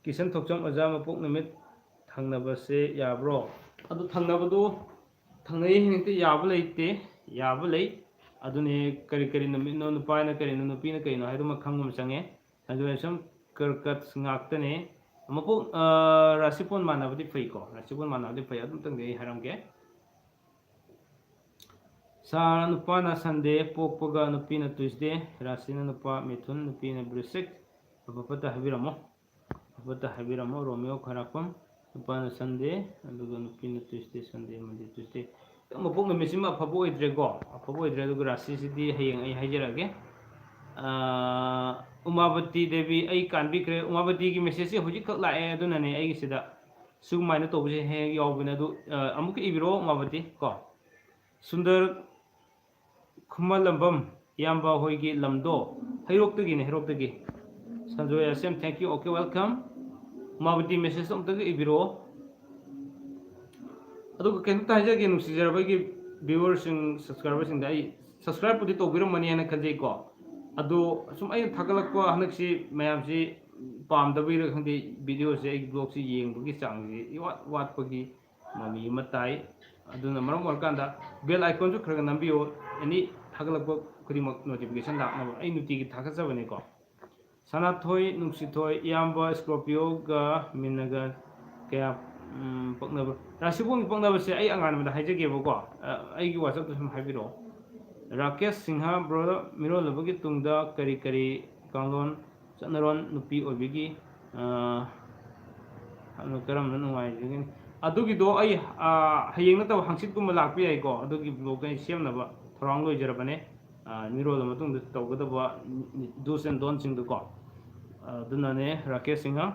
ꯀꯤꯁꯟ ꯊꯣꯛꯆꯝ ꯑꯣꯖꯥ, ꯃꯄꯣꯛ ꯅꯨꯃꯤꯠ ꯊꯪꯅꯕꯁꯦ ꯌꯥꯕ꯭ꯔꯣ? ꯑꯗꯨ ꯊꯪꯅꯕꯗꯣ ꯊꯪꯅꯩ ꯍꯦꯛꯇ ꯌꯥꯕ ꯂꯩꯇꯦ, ꯌꯥꯕ ꯂꯩ. ꯑꯗꯨꯅꯦ ꯀꯔꯤ ꯅꯨꯃꯤꯠꯅꯣ, ꯅꯨꯄꯥꯅ ꯀꯔꯤꯅꯣ, ꯅꯨꯄꯤꯅ ꯀꯔꯤꯅꯣ ꯍꯥꯏꯗꯨꯃ ꯈꯪꯕ ꯑꯃ ꯆꯪꯉꯦ. ꯁꯝ ꯀꯔꯀꯠ ꯉꯥꯛꯇꯅꯦ. ꯃꯄꯣꯛ ꯔꯥꯁꯤꯐꯣꯜ ꯃꯥꯟꯅꯕꯗꯤ ꯐꯩꯀꯣ. ꯔꯥꯁꯤꯐꯣꯜ ꯃꯥꯟꯅꯕꯗꯤ ꯐꯩ. ꯑꯗꯨꯝꯇꯪꯗꯤ ꯑꯩ ꯍꯥꯏꯔꯝꯒꯦ. ꯁꯥꯔ, ꯅꯨꯄꯥꯅ ꯁꯟꯗꯦ ꯄꯣꯛꯄꯒ ꯅꯨꯄꯤꯅ ꯇ꯭ꯌꯨꯁꯗꯦ, ꯔꯥꯁꯤꯅ ꯅꯨꯄꯥ ꯃꯤꯊꯨꯟ, ꯅꯨꯄꯤꯅ ꯕ꯭ꯔꯤꯁꯤꯛ. ꯑꯐꯕꯇ ꯍꯥꯏꯕꯤꯔꯝꯃꯣ. ꯔꯣꯃꯤꯌꯣ ꯈꯔꯥꯛꯄꯝ, ꯅꯨꯄꯥꯅ ꯁꯟꯗꯦ ꯑꯗꯨꯒ ꯅꯨꯄꯤꯅ ꯇ꯭ꯌꯨꯁꯗꯦ, ꯁꯟꯗꯦ, ꯃꯟꯗꯦ, ꯇ꯭ꯌꯨꯁꯗꯦ. ꯃꯄꯣꯛ ꯅꯨꯃꯤꯠꯁꯤꯃ ꯑꯐꯕ ꯑꯣꯏꯗ꯭ꯔꯦꯀꯣ. ꯑꯐꯕ ꯑꯣꯏꯗ꯭ꯔꯦ. ꯑꯗꯨꯒ ꯔꯥꯁꯤꯁꯤꯗꯤ ꯍꯌꯦꯡ ꯑꯩ ꯍꯥꯏꯖꯔꯛꯑꯒꯦ. ꯎꯃꯥꯕꯇꯤ ꯗꯦꯕꯤ, ꯑꯩ ꯀꯥꯟꯕꯤꯈ꯭ꯔꯦ. ꯎꯃꯥꯕꯇꯤꯒꯤ ꯃꯦꯁꯦꯖꯁꯦ ꯍꯧꯖꯤꯛꯈꯛ ꯂꯥꯛꯑꯦ. ꯑꯗꯨꯅꯅꯦ ꯑꯩꯒꯤꯁꯤꯗ ꯁꯨꯃꯥꯏꯅ ꯇꯧꯕꯁꯦ ꯍꯦꯛ ꯌꯥꯎꯕꯅꯦ. ꯑꯗꯨ ꯑꯃꯨꯛꯀ ꯏꯕꯤꯔꯛꯑꯣ ꯎꯃꯥꯕꯇꯤ ꯀꯣ. ꯁꯨꯟꯗꯔ ꯈꯨꯃꯂꯝꯕꯝ, ꯏꯌꯥꯝꯕ ꯍꯣꯏꯒꯤ ꯂꯝꯗꯣ ꯍꯩꯔꯣꯛꯇꯒꯤꯅꯦ, ꯍꯩꯔꯣꯛꯇꯒꯤ. Sanjoy Asem, thank you. Okay, welcome. ꯎꯃꯥꯕꯇꯤ ꯃꯦꯁꯦꯖꯇꯣ ꯑꯃꯨꯛꯇꯒ ꯏꯕꯤꯔꯛꯑꯣ. ꯑꯗꯨꯒ ꯀꯩꯅꯣꯝꯇ ꯍꯥꯏꯖꯒꯦ ꯅꯨꯡꯁꯤꯖꯔꯕ ꯑꯩꯒꯤ ꯚꯤꯌꯨꯋꯔꯁꯤꯡ, ꯁꯕꯁꯀ꯭ꯔꯥꯏꯕꯔꯁꯤꯡꯗ. ꯑꯩ ꯁꯕꯁꯀ꯭ꯔꯥꯏꯕꯄꯨꯗꯤ ꯇꯧꯕꯤꯔꯝꯃꯅꯤ ꯍꯥꯏꯅ ꯈꯟꯖꯩꯀꯣ. ꯑꯗꯣ ꯁꯨꯝ ꯑꯩꯅ ꯊꯥꯒꯠꯂꯛꯄ ꯍꯟꯗꯛꯁꯤ ꯃꯌꯥꯝꯁꯤ ꯄꯥꯝꯗꯕꯩꯔ ꯈꯪꯗꯦ, ꯚꯤꯗꯤꯑꯣꯁꯦ, ꯑꯩꯒꯤ ꯕ꯭ꯂꯣꯛꯁꯤ ꯌꯦꯡꯕꯒꯤ ꯆꯥꯡꯁꯤ ꯏꯋꯥꯠ ꯋꯥꯠꯄꯒꯤ ꯃꯃꯤ ꯑꯃ ꯇꯥꯏ. ꯑꯗꯨꯅ ꯃꯔꯝ ꯑꯣꯏꯔꯀꯥꯟꯗ ꯕꯦꯜ ꯑꯥꯏꯀꯣꯟꯁꯨ ꯈꯔ ꯅꯝꯕꯤꯌꯣ. ꯑꯦꯅꯤ ꯊꯥꯒꯠꯂꯛꯄ ꯈꯨꯗꯤꯡꯃꯛ ꯅꯣꯇꯤꯐꯤꯀꯦꯁꯟ ꯂꯥꯛꯅꯕ. ꯑꯩ ꯅꯨꯡꯇꯤꯒꯤ ꯊꯥꯒꯠꯆꯕꯅꯤꯀꯣ. ꯁꯅꯥꯊꯣꯏ ꯅꯨꯡꯁꯤꯊꯣꯏ, ꯏꯌꯥꯝꯕ ꯁ꯭ꯀꯣꯔꯄꯤꯌꯣꯒ ꯃꯤꯟꯅꯒ ꯀꯌꯥ ꯄꯛꯅꯕ? ꯔꯥꯁꯤꯐꯣꯜꯒꯤ ꯄꯛꯅꯕꯁꯦ ꯑꯩ ꯑꯉꯥꯟꯕꯗ ꯍꯥꯏꯖꯒꯦꯕꯀꯣ. ꯑꯩꯒꯤ ꯋꯥꯆꯞꯇ ꯁꯨꯝ ꯍꯥꯏꯕꯤꯔꯛꯑꯣ. ꯔꯥꯀꯦꯁ ꯁꯤꯡꯍ, ꯕ꯭ꯔꯣꯗꯔ, ꯃꯤꯔꯣꯜꯂꯕꯒꯤ ꯇꯨꯡꯗ ꯀꯔꯤ ꯀꯥꯡꯂꯣꯟ ꯆꯠꯅꯔꯣꯟ ꯅꯨꯄꯤ ꯑꯣꯏꯕꯒꯤ ꯀꯔꯝꯅ ꯅꯨꯡꯉꯥꯏꯖꯒꯅꯤ? ꯑꯗꯨꯒꯤꯗꯣ ꯑꯩ ꯍꯌꯦꯡ ꯅꯠꯇꯕ ꯍꯪꯆꯤꯠꯀꯨꯝꯕ ꯂꯥꯛꯄ ꯌꯥꯏꯀꯣ. ꯑꯗꯨꯒꯤ ꯕ꯭ꯂꯣꯛꯇꯣ ꯑꯩ ꯁꯦꯝꯅꯕ ꯊꯧꯔꯥꯡ ꯂꯣꯏꯖꯔꯕꯅꯦ. ꯃꯤꯔꯣꯜꯂ ꯃꯇꯨꯡꯗ ꯇꯧꯒꯗꯕ ꯗꯨꯁ ꯑꯦꯟ ꯗꯣꯟꯁꯤꯡꯗꯨꯀꯣ. ꯑꯗꯨꯅꯅꯦ. ꯔꯥꯀꯦꯁ ꯁꯤꯡꯍ.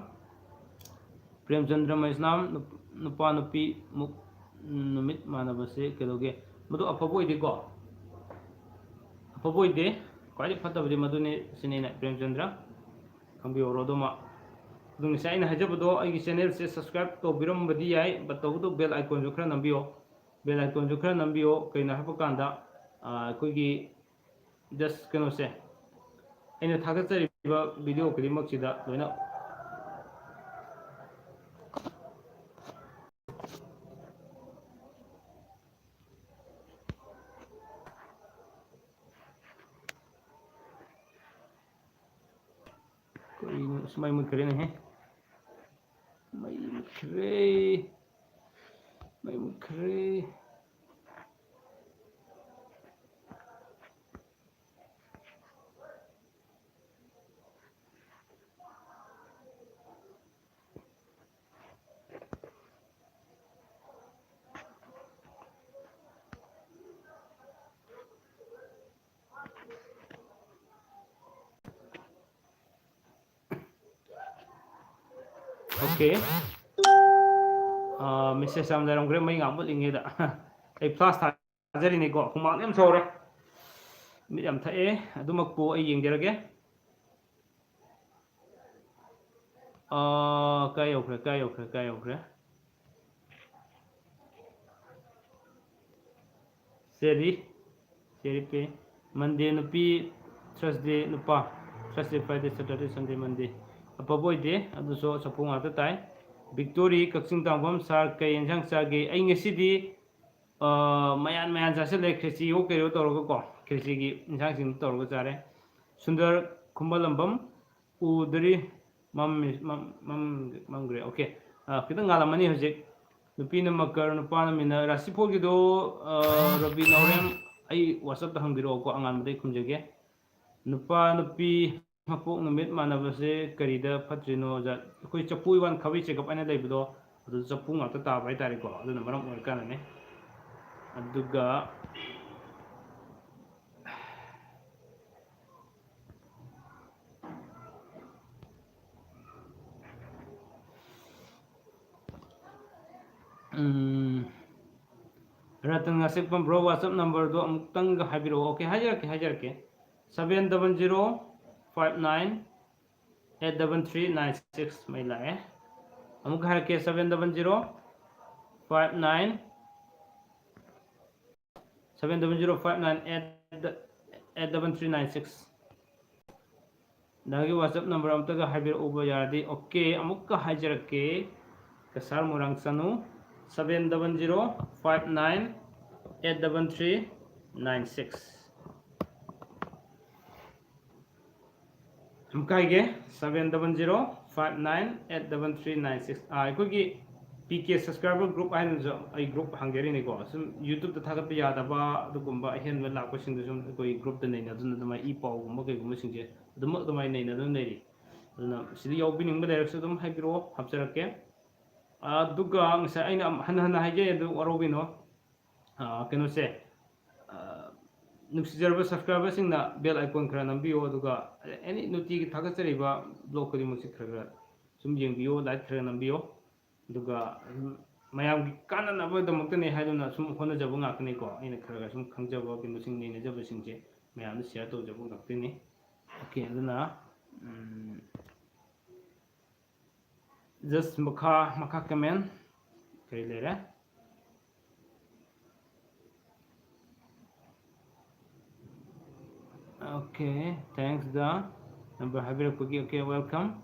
ꯄ꯭ꯔꯦꯝꯆꯟꯗ꯭ꯔ ꯃꯩꯁꯅꯥꯝ, ꯅꯨꯄꯥ ꯅꯨꯄꯤ ꯃꯨꯛ ꯅꯨꯃꯤꯠ ꯃꯥꯟꯅꯕꯁꯦ ꯀꯩꯗꯧꯒꯦ? ꯃꯗꯨ ꯑꯐꯕ ꯑꯣꯏꯗꯦꯀꯣ. ꯑꯐꯕ ꯑꯣꯏꯗꯦ. ꯈ꯭ꯋꯥꯏꯗꯒꯤ ꯐꯠꯇꯕꯗꯤ ꯃꯗꯨꯅꯤ ꯁꯤꯅꯤ ꯑꯩꯅ. ꯄ꯭ꯔꯦꯝꯆꯟꯗ꯭ꯔ, ꯈꯪꯕꯤꯍꯧꯔꯣ ꯑꯗꯨꯃ. ꯑꯗꯨ ꯉꯁꯥꯏ ꯑꯩꯅ ꯍꯥꯏꯖꯕꯗꯣ, ꯑꯩꯒꯤ ꯆꯦꯅꯦꯜꯁꯦ ꯁꯕꯁꯀ꯭ꯔꯥꯏꯕ ꯇꯧꯕꯤꯔꯝꯕꯗꯤ ꯌꯥꯏ. ꯇꯧꯕꯗꯣ ꯕꯦꯜ ꯑꯥꯏꯀꯣꯟꯁꯨ ꯈꯔ ꯅꯝꯕꯤꯌꯣ. ꯕꯦꯜ ꯑꯥꯏꯀꯣꯟꯁꯨ ꯈꯔ ꯅꯝꯕꯤꯌꯣ. ꯀꯩꯅꯣ ꯍꯥꯏꯕ ꯀꯥꯟꯗ ꯑꯩꯈꯣꯏꯒꯤ ꯖꯁ ꯀꯩꯅꯣꯁꯦ, ꯑꯩꯅ ꯊꯥꯒꯠꯆꯔꯤꯕ ꯚꯤꯗꯤꯑꯣ ꯈꯨꯗꯤꯡꯃꯛꯁꯤꯗ ꯂꯣꯏꯅ ꯀꯔꯤꯅꯣ ꯃꯩ ꯃꯨꯠꯈ꯭ꯔꯦꯅꯦꯍꯦ. ꯃꯩ ꯃꯨꯠꯈ꯭ꯔꯦ. Okay. Message am leram gre mai ngam buling da. Ai plus thajari ni ko khumang em sore. Mi am thae adumak po ai yeng jerage. Kay okre. Seri pe Monday nupi Thursday nupa Thursday Friday Saturday Sunday Monday apa boy de adu so sapung ata tai Victory Kakching Tangfam sar kay ensang chage ai ngasi di mayan jase le khrechi o ke ro tor ko khrechi gi ensang sing tor ko chare Sundar Kumbalambam udri mam gre okay kita ngalamani hojik nupi na makar nupa na mina rasipol gido Rabi Naurem ai WhatsApp ta hangbiro ko angan madai khumjage nupa nupi mapok numit manabase karida patrino ja koi chapui wan khawi checkup ana leibido adu chapu ngata ta bai tari ko adu maram orkana ne aduga Ratan ngasik pam bro WhatsApp number do amuktang ga habiro okay hajarke 700598396 mai la amuk harke 700598396 dagi WhatsApp number amtaga habiro uba yardi okay amukka hajarke kasar murang sanu 700598396 amkaige 700598396 aikogi PK subscriber group ainu jo ai group hangeri ni ko sum YouTube ta thagat ya da ba du gumba hen la ko sing sum koi group ta nei na dun da mai I pau gumba kai gumba sing je dum da mai nei na dun nei duna sidi yobi ning ba direct dum haibiro hapjarake aduga ngsa aina han haije du warobino keno se nuksijarba subscriber sing na bell icon khara nambiyo aduga any noti ki thagatsariba blog kodi musi khara sum yengbiyo like khara nambiyo aduga mayam gi kanana ba damakta ne haiduna sum hona jabu ngakne ko aina khara sum khangjaba kino sing ne jabu sing je mayam share to jabu ngakte okay aduna just makha comment kari lera okay thanks the number habir kugi okay welcome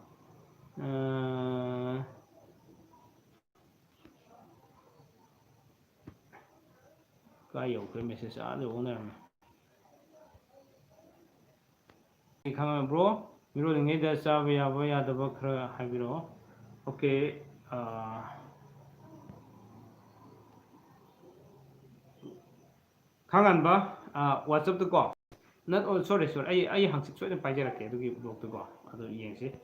kayo ke message ale owner khang bro miro ngai da sa ya ba ya da ba khra habiro okay khangan ba WhatsApp to ko not all sorry ai hangsik soin paijarake adugi blog to ko adu yengse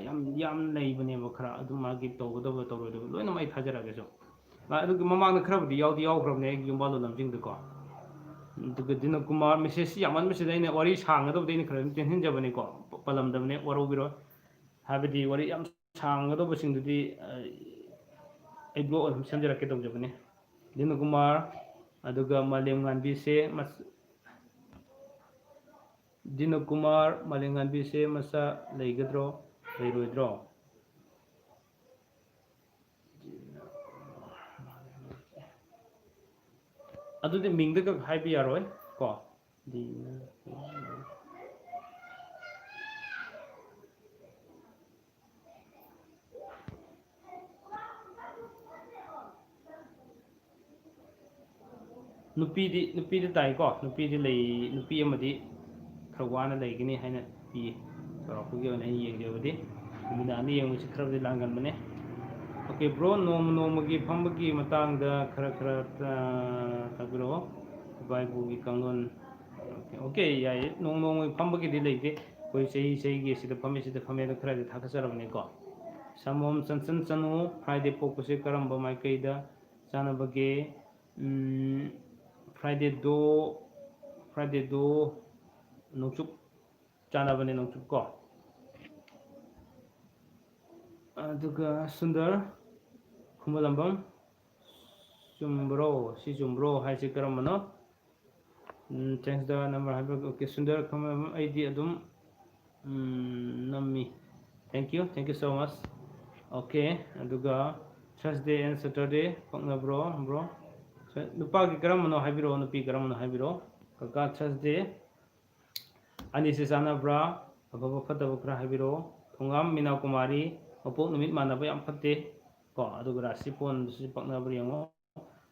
yam leibane ba khara adu magi tawgado tawrodo loina mai thajarage so adugi mamang na khara budi yaudi yawgrabne yumba lo lamjing to ko adugi dina kumar message yaman message aina wari sangado deina khara tension jabane ko palam damne waro biro habidi wari yam sangado basing dudi ai blog am samjarake to jabane dina kumar aduga malem nganbi se Dino Kumar malingan bise masa leigadro leiroidro adudi mingda ka haibi yaroi ko dina nupi di tai ko nupi di lei nupi amadi khawwana leigini haina pi sorokgi ona yengjebadi midani yengu sikrabdi langan mane okay bro nomagi phambagi matangda khara tagro bai bugi kangon okay yai nomagi phambagi di leite koi sei gi sida phame da khara da thakasarabne ko samom sansan chanu Friday pokuse karamba mai kaida chanabage Friday do nongchuk chana bane nongchuk ko aduga Sundar Kumalambam Chumbro si Chumbro hai si karamano thanks the number have okay Sundar Kumalambam ID adum nammi thank you so much okay aduga Thursday and Saturday pakna bro nupa ki karamano habiro nupi karamano habiro kaka Thursday ani se sana bra ababa fataba kra habiro thongam mina kumari mapok numit manaba yam fatte ko aduga rasi pon si pakna bri yango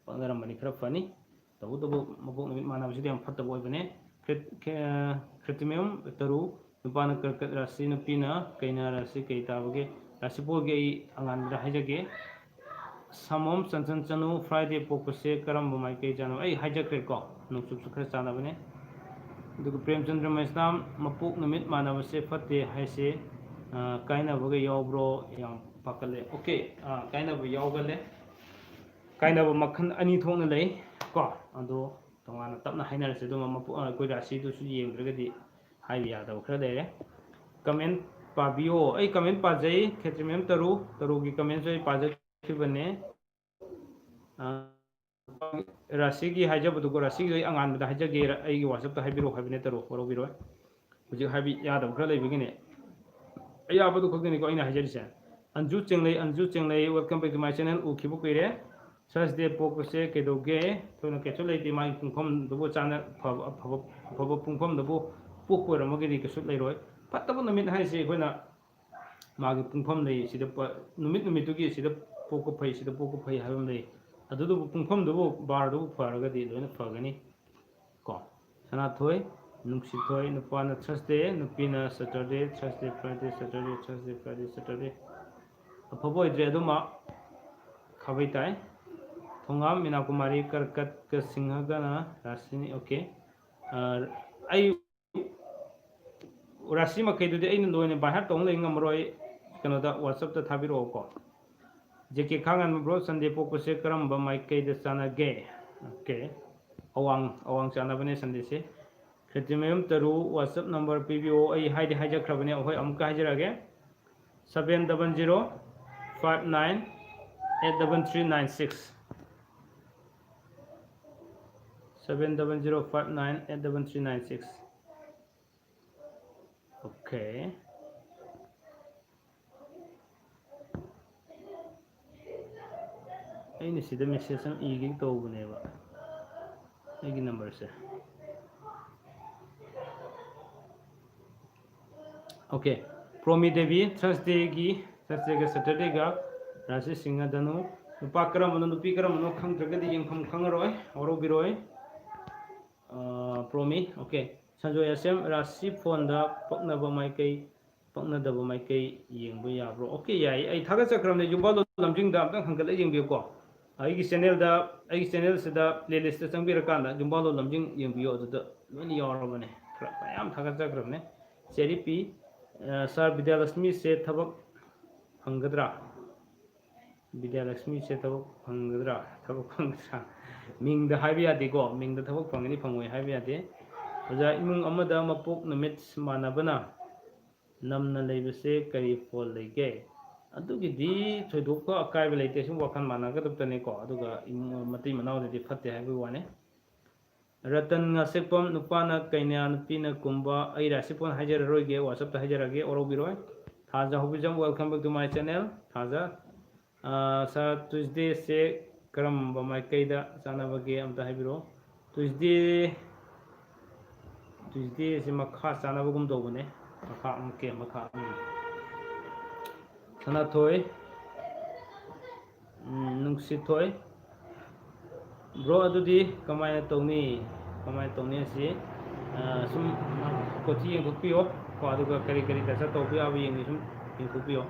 pakna ramani khara fani tabu mapok numit manaba si yam fatta boy bane kritimum taru nupana karkat rasi nupina kaina rasi kaita bage rasi pol ge angan ra hajage samom sansan chanu Friday pokuse karam mai kai janu ai hajakre ko nuksuk khara chana bane aduga Premchandra Maisnam mapok numit manaba se fatte haise kaina bage yawbro yang pakale okay kaina bu yawgale kaina bu makhan ani thongna lei ko ado tongana tapna hainarase do mapu koi rasi du su yengdragadi hai ya da khra dere comment pabio ai comment pajai khetrimem taru gi comment sai pajai khibane rasi gi hajabu du rasi gi angan da hajage ai gi whatsapp ta haibiro habine taru horo biro huji habi ya da khra lei bigine ayabadu khogni ko ina hajarisa anju chenglei welcome back to my channel ukhibu kuire Thursday pokuse kedoge thona kechulei di mai pungphom dubo chana phaba pungphom dubo pokko ramagedi kesut leiroi pattabu numit haisi koina magi pungphom lei sida numit tugi sida pokko phai habam lei adudu pungphom dubo bar dubo faragadi loina fagani ko sana thoi nungsi thoi nupana Thursday nupina Saturday Thursday Friday Saturday Thursday Friday Saturday apabo idre aduma khabai tai thongam mina kumari karkat ka singhagana rasini okay ai rasi makai du de ai loine bahar tong le ngamroi kano da WhatsApp ta thabiro ko jeke khangan bro Sunday pokuse karam ba mai kai de sana ge okay awang chana bane Sunday se Kritimem taru WhatsApp number PBO ai haide hajakrabane ahoi amka hajarage 700 59 83396 70059 83396 okay ai ni sida message am igi to buneba igi number se okay Promi Devi Thursday ga Saturday ga rasi singa danu nupa karam nupi karam khang dragadi yengkham khangaroi oro biroi Promi okay Sanjo SM rasi phone da pakna ba mai kai pakna da ba mai kai yengbu ya bro okay yai ai thaga chakram ne jumba lo lamjing da amtang hangkal yengbi ko ai channel se da playlist ta changbi rakanda jumba lo lamjing yengbi yo da loni yawra bane khra payam thaga chakram ne Cheripi Sir Vidyalakshmi se thabak hangadra Vidyalakshmi se thabak hangadra ming da haibi ade go ming da thabak phangani phangoi haibi ade oja imung amada mapok numit manabana namna leibase kari fol lege adugi di thoidokko akai beleite sum wakhan managa duptane ko aduga mati manau de fatte haibi wane Ratan ngasepom nupana kaina nupina kumba ai rasipon hajar roige WhatsApp ta hajarage oro biroi thaja hobijam welcome back to my channel thaja sa Tuesday se karam ba mai kaida sana bage amta habiro Tuesday se makha sana bagum do bane makha sana thoi nungsi thoi bro adudi kamai tongni si sum koti yang kupiyo ko aduga kari dasa topi abi yang sum yang kupiyo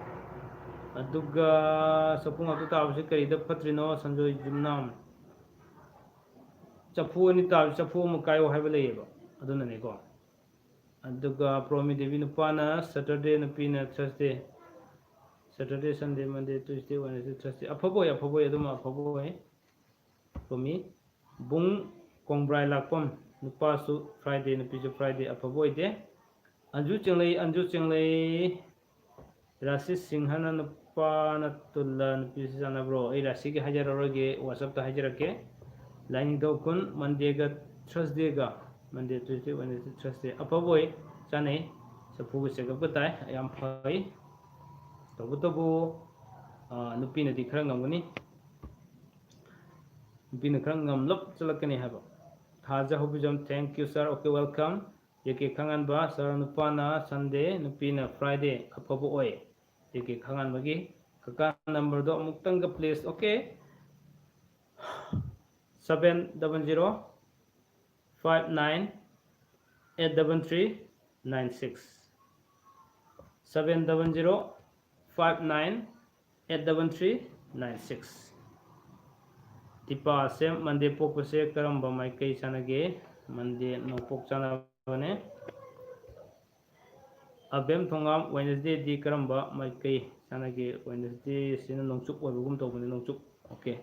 aduga sapung atu tabsi kari da patrino sanjoy jumnam chapu ani tab chapu mukayo haibale aduna ne ko aduga Promi Devi nupana Saturday nupina Thursday Saturday Sunday Monday Tuesday Wednesday Thursday aphabo aduma aphabo Promi bung kongbrai lakpom nupa su Friday nupi su Friday apavoide anju chenglei rasi singhana ꯅꯨꯄꯥꯅ ꯇꯨꯜꯂ ꯅꯨꯄꯤꯁꯤ ꯆꯥꯟꯅꯕ꯭ꯔꯣ? ꯑꯩ ꯔꯥꯁꯤꯒꯤ ꯍꯥꯏꯖꯔꯔꯣꯏꯒꯦ, ꯋꯥꯆꯞꯇ ꯍꯥꯏꯖꯔꯛꯀꯦ. ꯂꯥꯏꯅꯤꯡꯊꯧ ꯀꯨꯟ Mondayꯒ Thursdayꯒ, Monday, Tuesday, Wednesday, Thursday ꯑꯐꯕ ꯑꯣꯏ, ꯆꯥꯅꯩ. ꯆꯐꯨꯒ ꯆꯦꯒꯞꯀ ꯇꯥꯏ, ꯌꯥꯝ ꯐꯩ. ꯇꯧꯕꯇꯕꯨ ꯅꯨꯄꯤꯅꯗꯤ ꯈꯔ ꯉꯝꯒꯅꯤ. ꯅꯨꯄꯤꯅ ꯈꯔ ꯉꯝꯂꯞ ꯆꯠꯂꯛꯀꯅꯤ ꯍꯥꯏꯕ. Thaja Hobijam, thank you sir, okay welcome. Yeke Khanganba, sir nupana Sunday, nupina Friday, afaba oy. Yeke Khanganbagi, kaka number do amuktanga please, okay? 700-59-833-96. 700-59-833-96. Tipa se Monday pok se karamba mai kai sanage, Monday no pok sanabane. Abem thongam Wednesday di karamba mai kai sanage, Wednesday sina nongchuk oibugum tawbane nongchuk. Okay.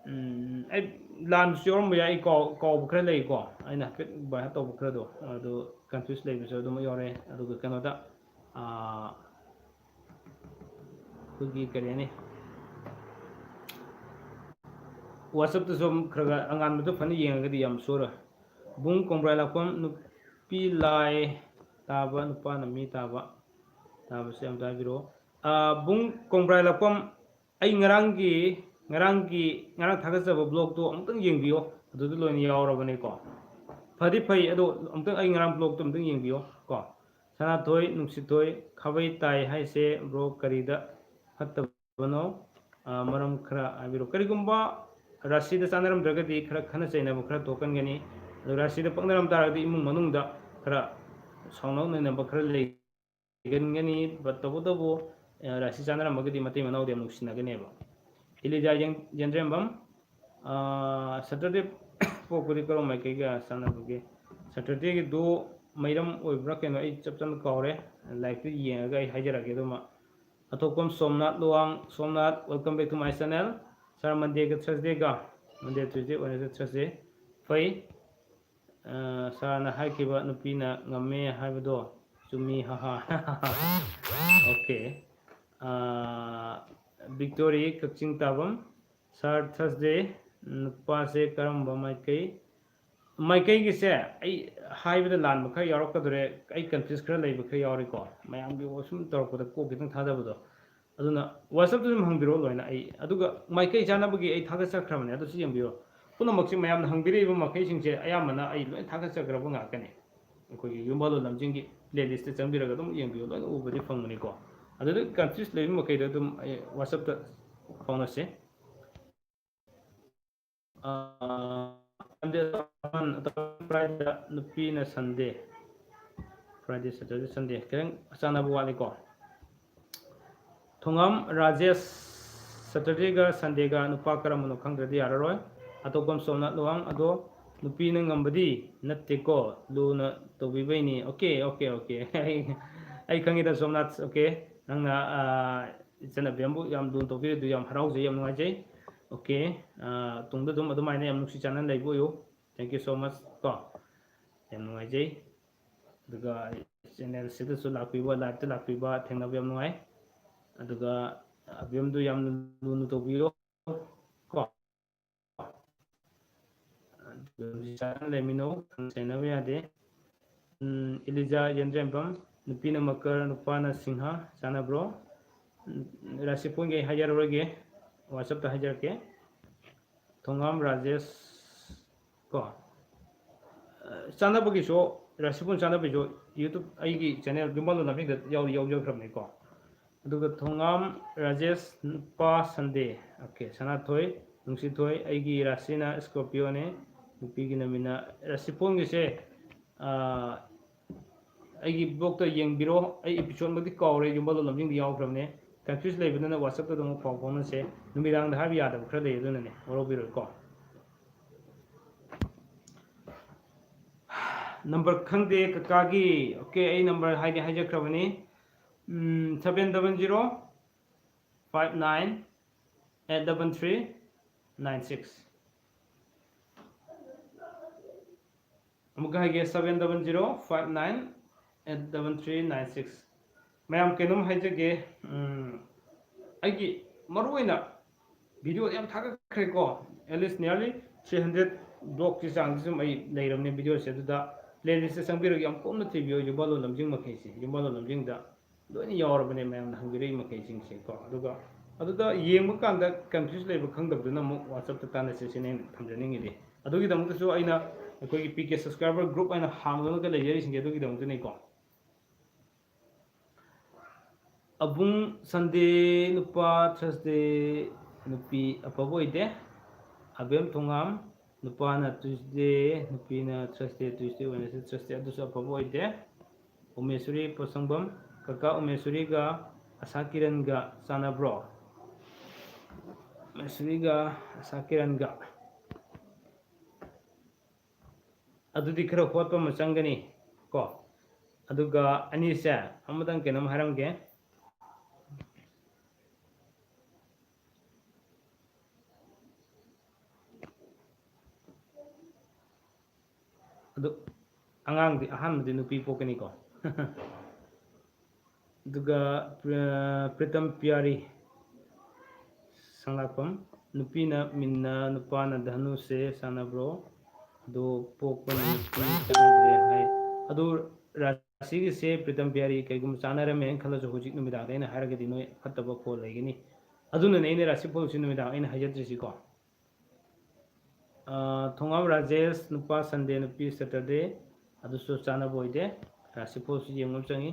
I lunch your me I call credit ko. I na fit by hat of credo. Do confuse label so do mayore, do Canada. Kugi Kariani. WhatsApp to some Kraga Angan to funny young Yam Sura. Boom Combrella Pum Nupi Lai Tava Nupana Mi Tava Tava Sam Daviro. Boom Combrella Pum ay ngarang thagasaba blog to amtang yengbiyo adu lo ni yawrabane ko phadi phai ado amtang ay ngarang blog to amtang yengbiyo ko sana thoi nungsi thoi khabai tai hai se bro karida hattabano maram khara abiro karigumba rashida sanaram dragadi khara khana chaina bu khara tokan gani rashida pangnaram taragdi imung manungda khara saunau na ba khara le gani batabodabu rashida sanaram bagadi mate manau de nungsinagane ba Iliza Jendrembam Saturday Pokuri Karo Makega Sanabuge Saturday do Mayram or Bracken or Chaptan Kore like the Yaga Hajarageduma Atokom Somnat Luang Somnat, welcome back to my channel. Sir Monday Thursday ga Monday Tuesday Wednesday Thursday Fai Sarana Haikiba Nupina Ngame Habado Sumi haha okay. Victory Kaching Tabam Sir Thursday Nupase Karamba Maikai gise I high with the land Maka Yorokadre I confuse Krala Baka Yoriko Mayamgi was some talk with a cook in Tadabado Aduna was up to them Hungiro and I Aduga Maikai Janabagi a Tagasakram at the CM Bureau Puna Maxim Mayam Hungary Makation Ayamana I Tagasakravanga Kane Yumbalo Lamjingi playlist Zambiragadum Yambu and over the Funganico. Other countries living Makadum was up the Faunase. Friday, Nupina Sunday, Friday, Saturday, Sunday, Kang Sanabualiko. Tongam Rajesh Saturday, Sunday, Nupakaram Kangadi Araroy, Atokam Sona Luang, Ado, Nupina Ngambadi, Natiko, Luna Tobivani. Okay. I can get some nuts, okay. It's an abambu yam don't to do yam house yam waje. Okay. Tunda dum my name Nuxian like you. Thank you so much. Yam waje. The guy channel citizen like we were like the Lapiba, Tengabiam Noi. And the guy Abiam do yam lunu to bio. Let me know. Senavia de Eliza Yandrembam. Nupina Makar Nupana Singha Sana bro Rasipunge Hajarage WhatsApp Hajarke Tongam Rajesh Ko Sana Bugi show Rasipun Sana Bijo YouTube Igi channel Gumbalo nothing that Yaw from Nico Duga Tongam Rajesh Pa Sunday okay Sana Toy Nungsi Toy Igi Rasina Scorpione Nupiginamina Rasipung say I book the young bureau, I episode with the core, you bottle of the out from there. Confused label and WhatsApp to the phone say, Numirang the Havi Adam credit, or be recall. Number Kande Kakagi, okay, a number Heidi Hajakravani 700-59-833-96. I'm going to get 700-59 at 7396. mayam kenom haijage aigi maruina video yam thaga khre ko at least nearly 300 block ki sang sum ai leiramne video se da playlist se sangbiro yam komna tv yo balo lamjing makai se yo balo lamjing da loini yawrabane mayam hangbiri makai sing se ko aduga aduda yengba kanda confuse leiba khangdabduna mu whatsapp ta tana se sine thamjaning ide adugi damta su aina akoi pk subscriber group aina hangdona ka leijari sing adugi damta nei ko abung Sunday nupa Thursday nupi apaboide abem thongam nupa na Tuesday nupi na Thursday Tuesday Wednesday Thursday adu sa apaboide umesuri pasangbam kaka umesuri ga asakiran ga sanabro umesuri ga asakiran ga adudi khara khotpa machangani ko aduga anisa amadang kenam haramge angang di ahan di nupi pokani ko duga pritam pyari sanglapam nupi na minna nupa na dhanu se sanabro do pokani nupi sanadre hai adu rasi gi se pritam pyari kaigum sanara men khala jo hojik numida daina haragadi noi phattaba ko legini aduna nei rasi pol sin numida aina hajatri ko thongam rajesh nupa Sunday nupi Saturday adusu chana boide rasipol si yengom changi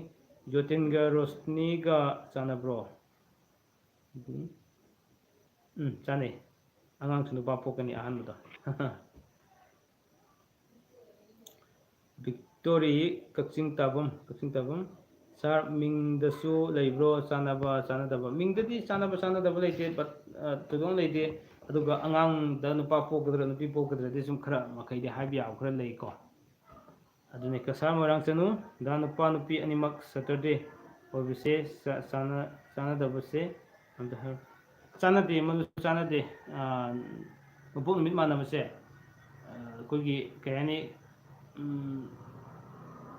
Jotinga Rosni ga chana bro chane angang sunu pa pokani ahan muda Victory Kakching Tabam sar ming dasu leibro chanaba chanadaba ming dadi chanadaba leite but tudong leite aduga angang da nupa pokadra nupi pokadra de sum khara makai de habi aw khara lei ko adune kasar morang chanu da nupa nupi animak Saturday obise sana dabase amda chana de malu chana de mupuk numit manamase kogi kayani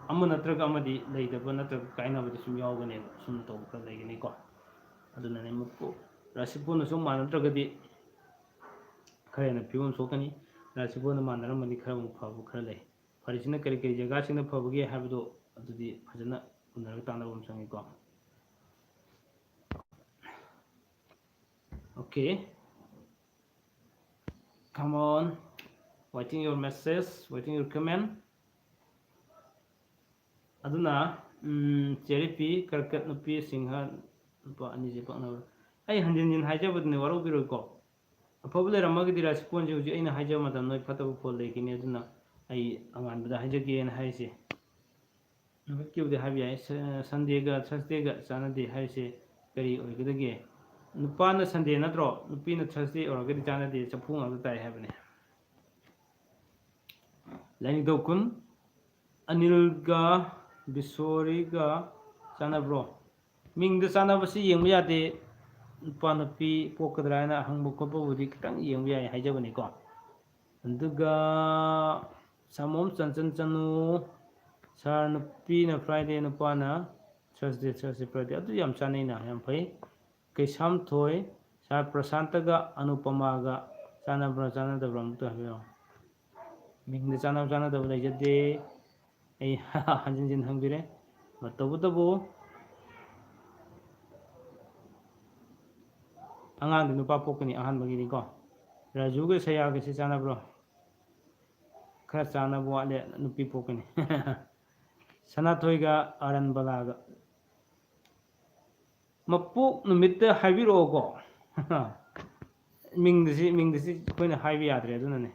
amma natraga amadi leidaba natraga kainabadi sum yawgane sum to khara leigani ko aduna ne mupku rasipuna sum manatragadi khayana piwon sokani rasipuna manaramani khara mu phabu khara lei farisina kari kari jaga singna phabuge habdo adudi phajana unaraga tanabam sangi ko okay come on waiting your message waiting your comment aduna cherry karkat nupi singha nupa ani je pakna ai hanjin haijabadne waro biro ko afabule ramagdi rasipon je uji aina haijab matam noi phatabu phol lekini aduna ai angan bada haijage en haise nukki habi ai Sunday ga Thursday ga chanade haise kari oigidage nupa na Sunday natro nupi na Thursday oragadi chanade chapung ag tai habane laini dokun Anil ga Bisori ga chanabro ming da chanabasi yengba yade nupa nupi pokadrana hangbu khotba budi kitang yengba yai haijabani ko anduga samom chanchan chanu sar nupi na Friday nupa na Thursday Friday adu yam chanai na yam phai kaisam thoi sar Prasanta ga Anupama ga chanabra chanadabra mutu habiyo ming da chanadabra leijade ai hanjin hangbire matabu angang nupa pokani ahan bagini ko Raju ga saya ga si chanabro khara chanabo ale nupi pokani Sanathoi ga Aran balaga mapuk numitta habiro ko mingdisi koina habi yadre aduna ne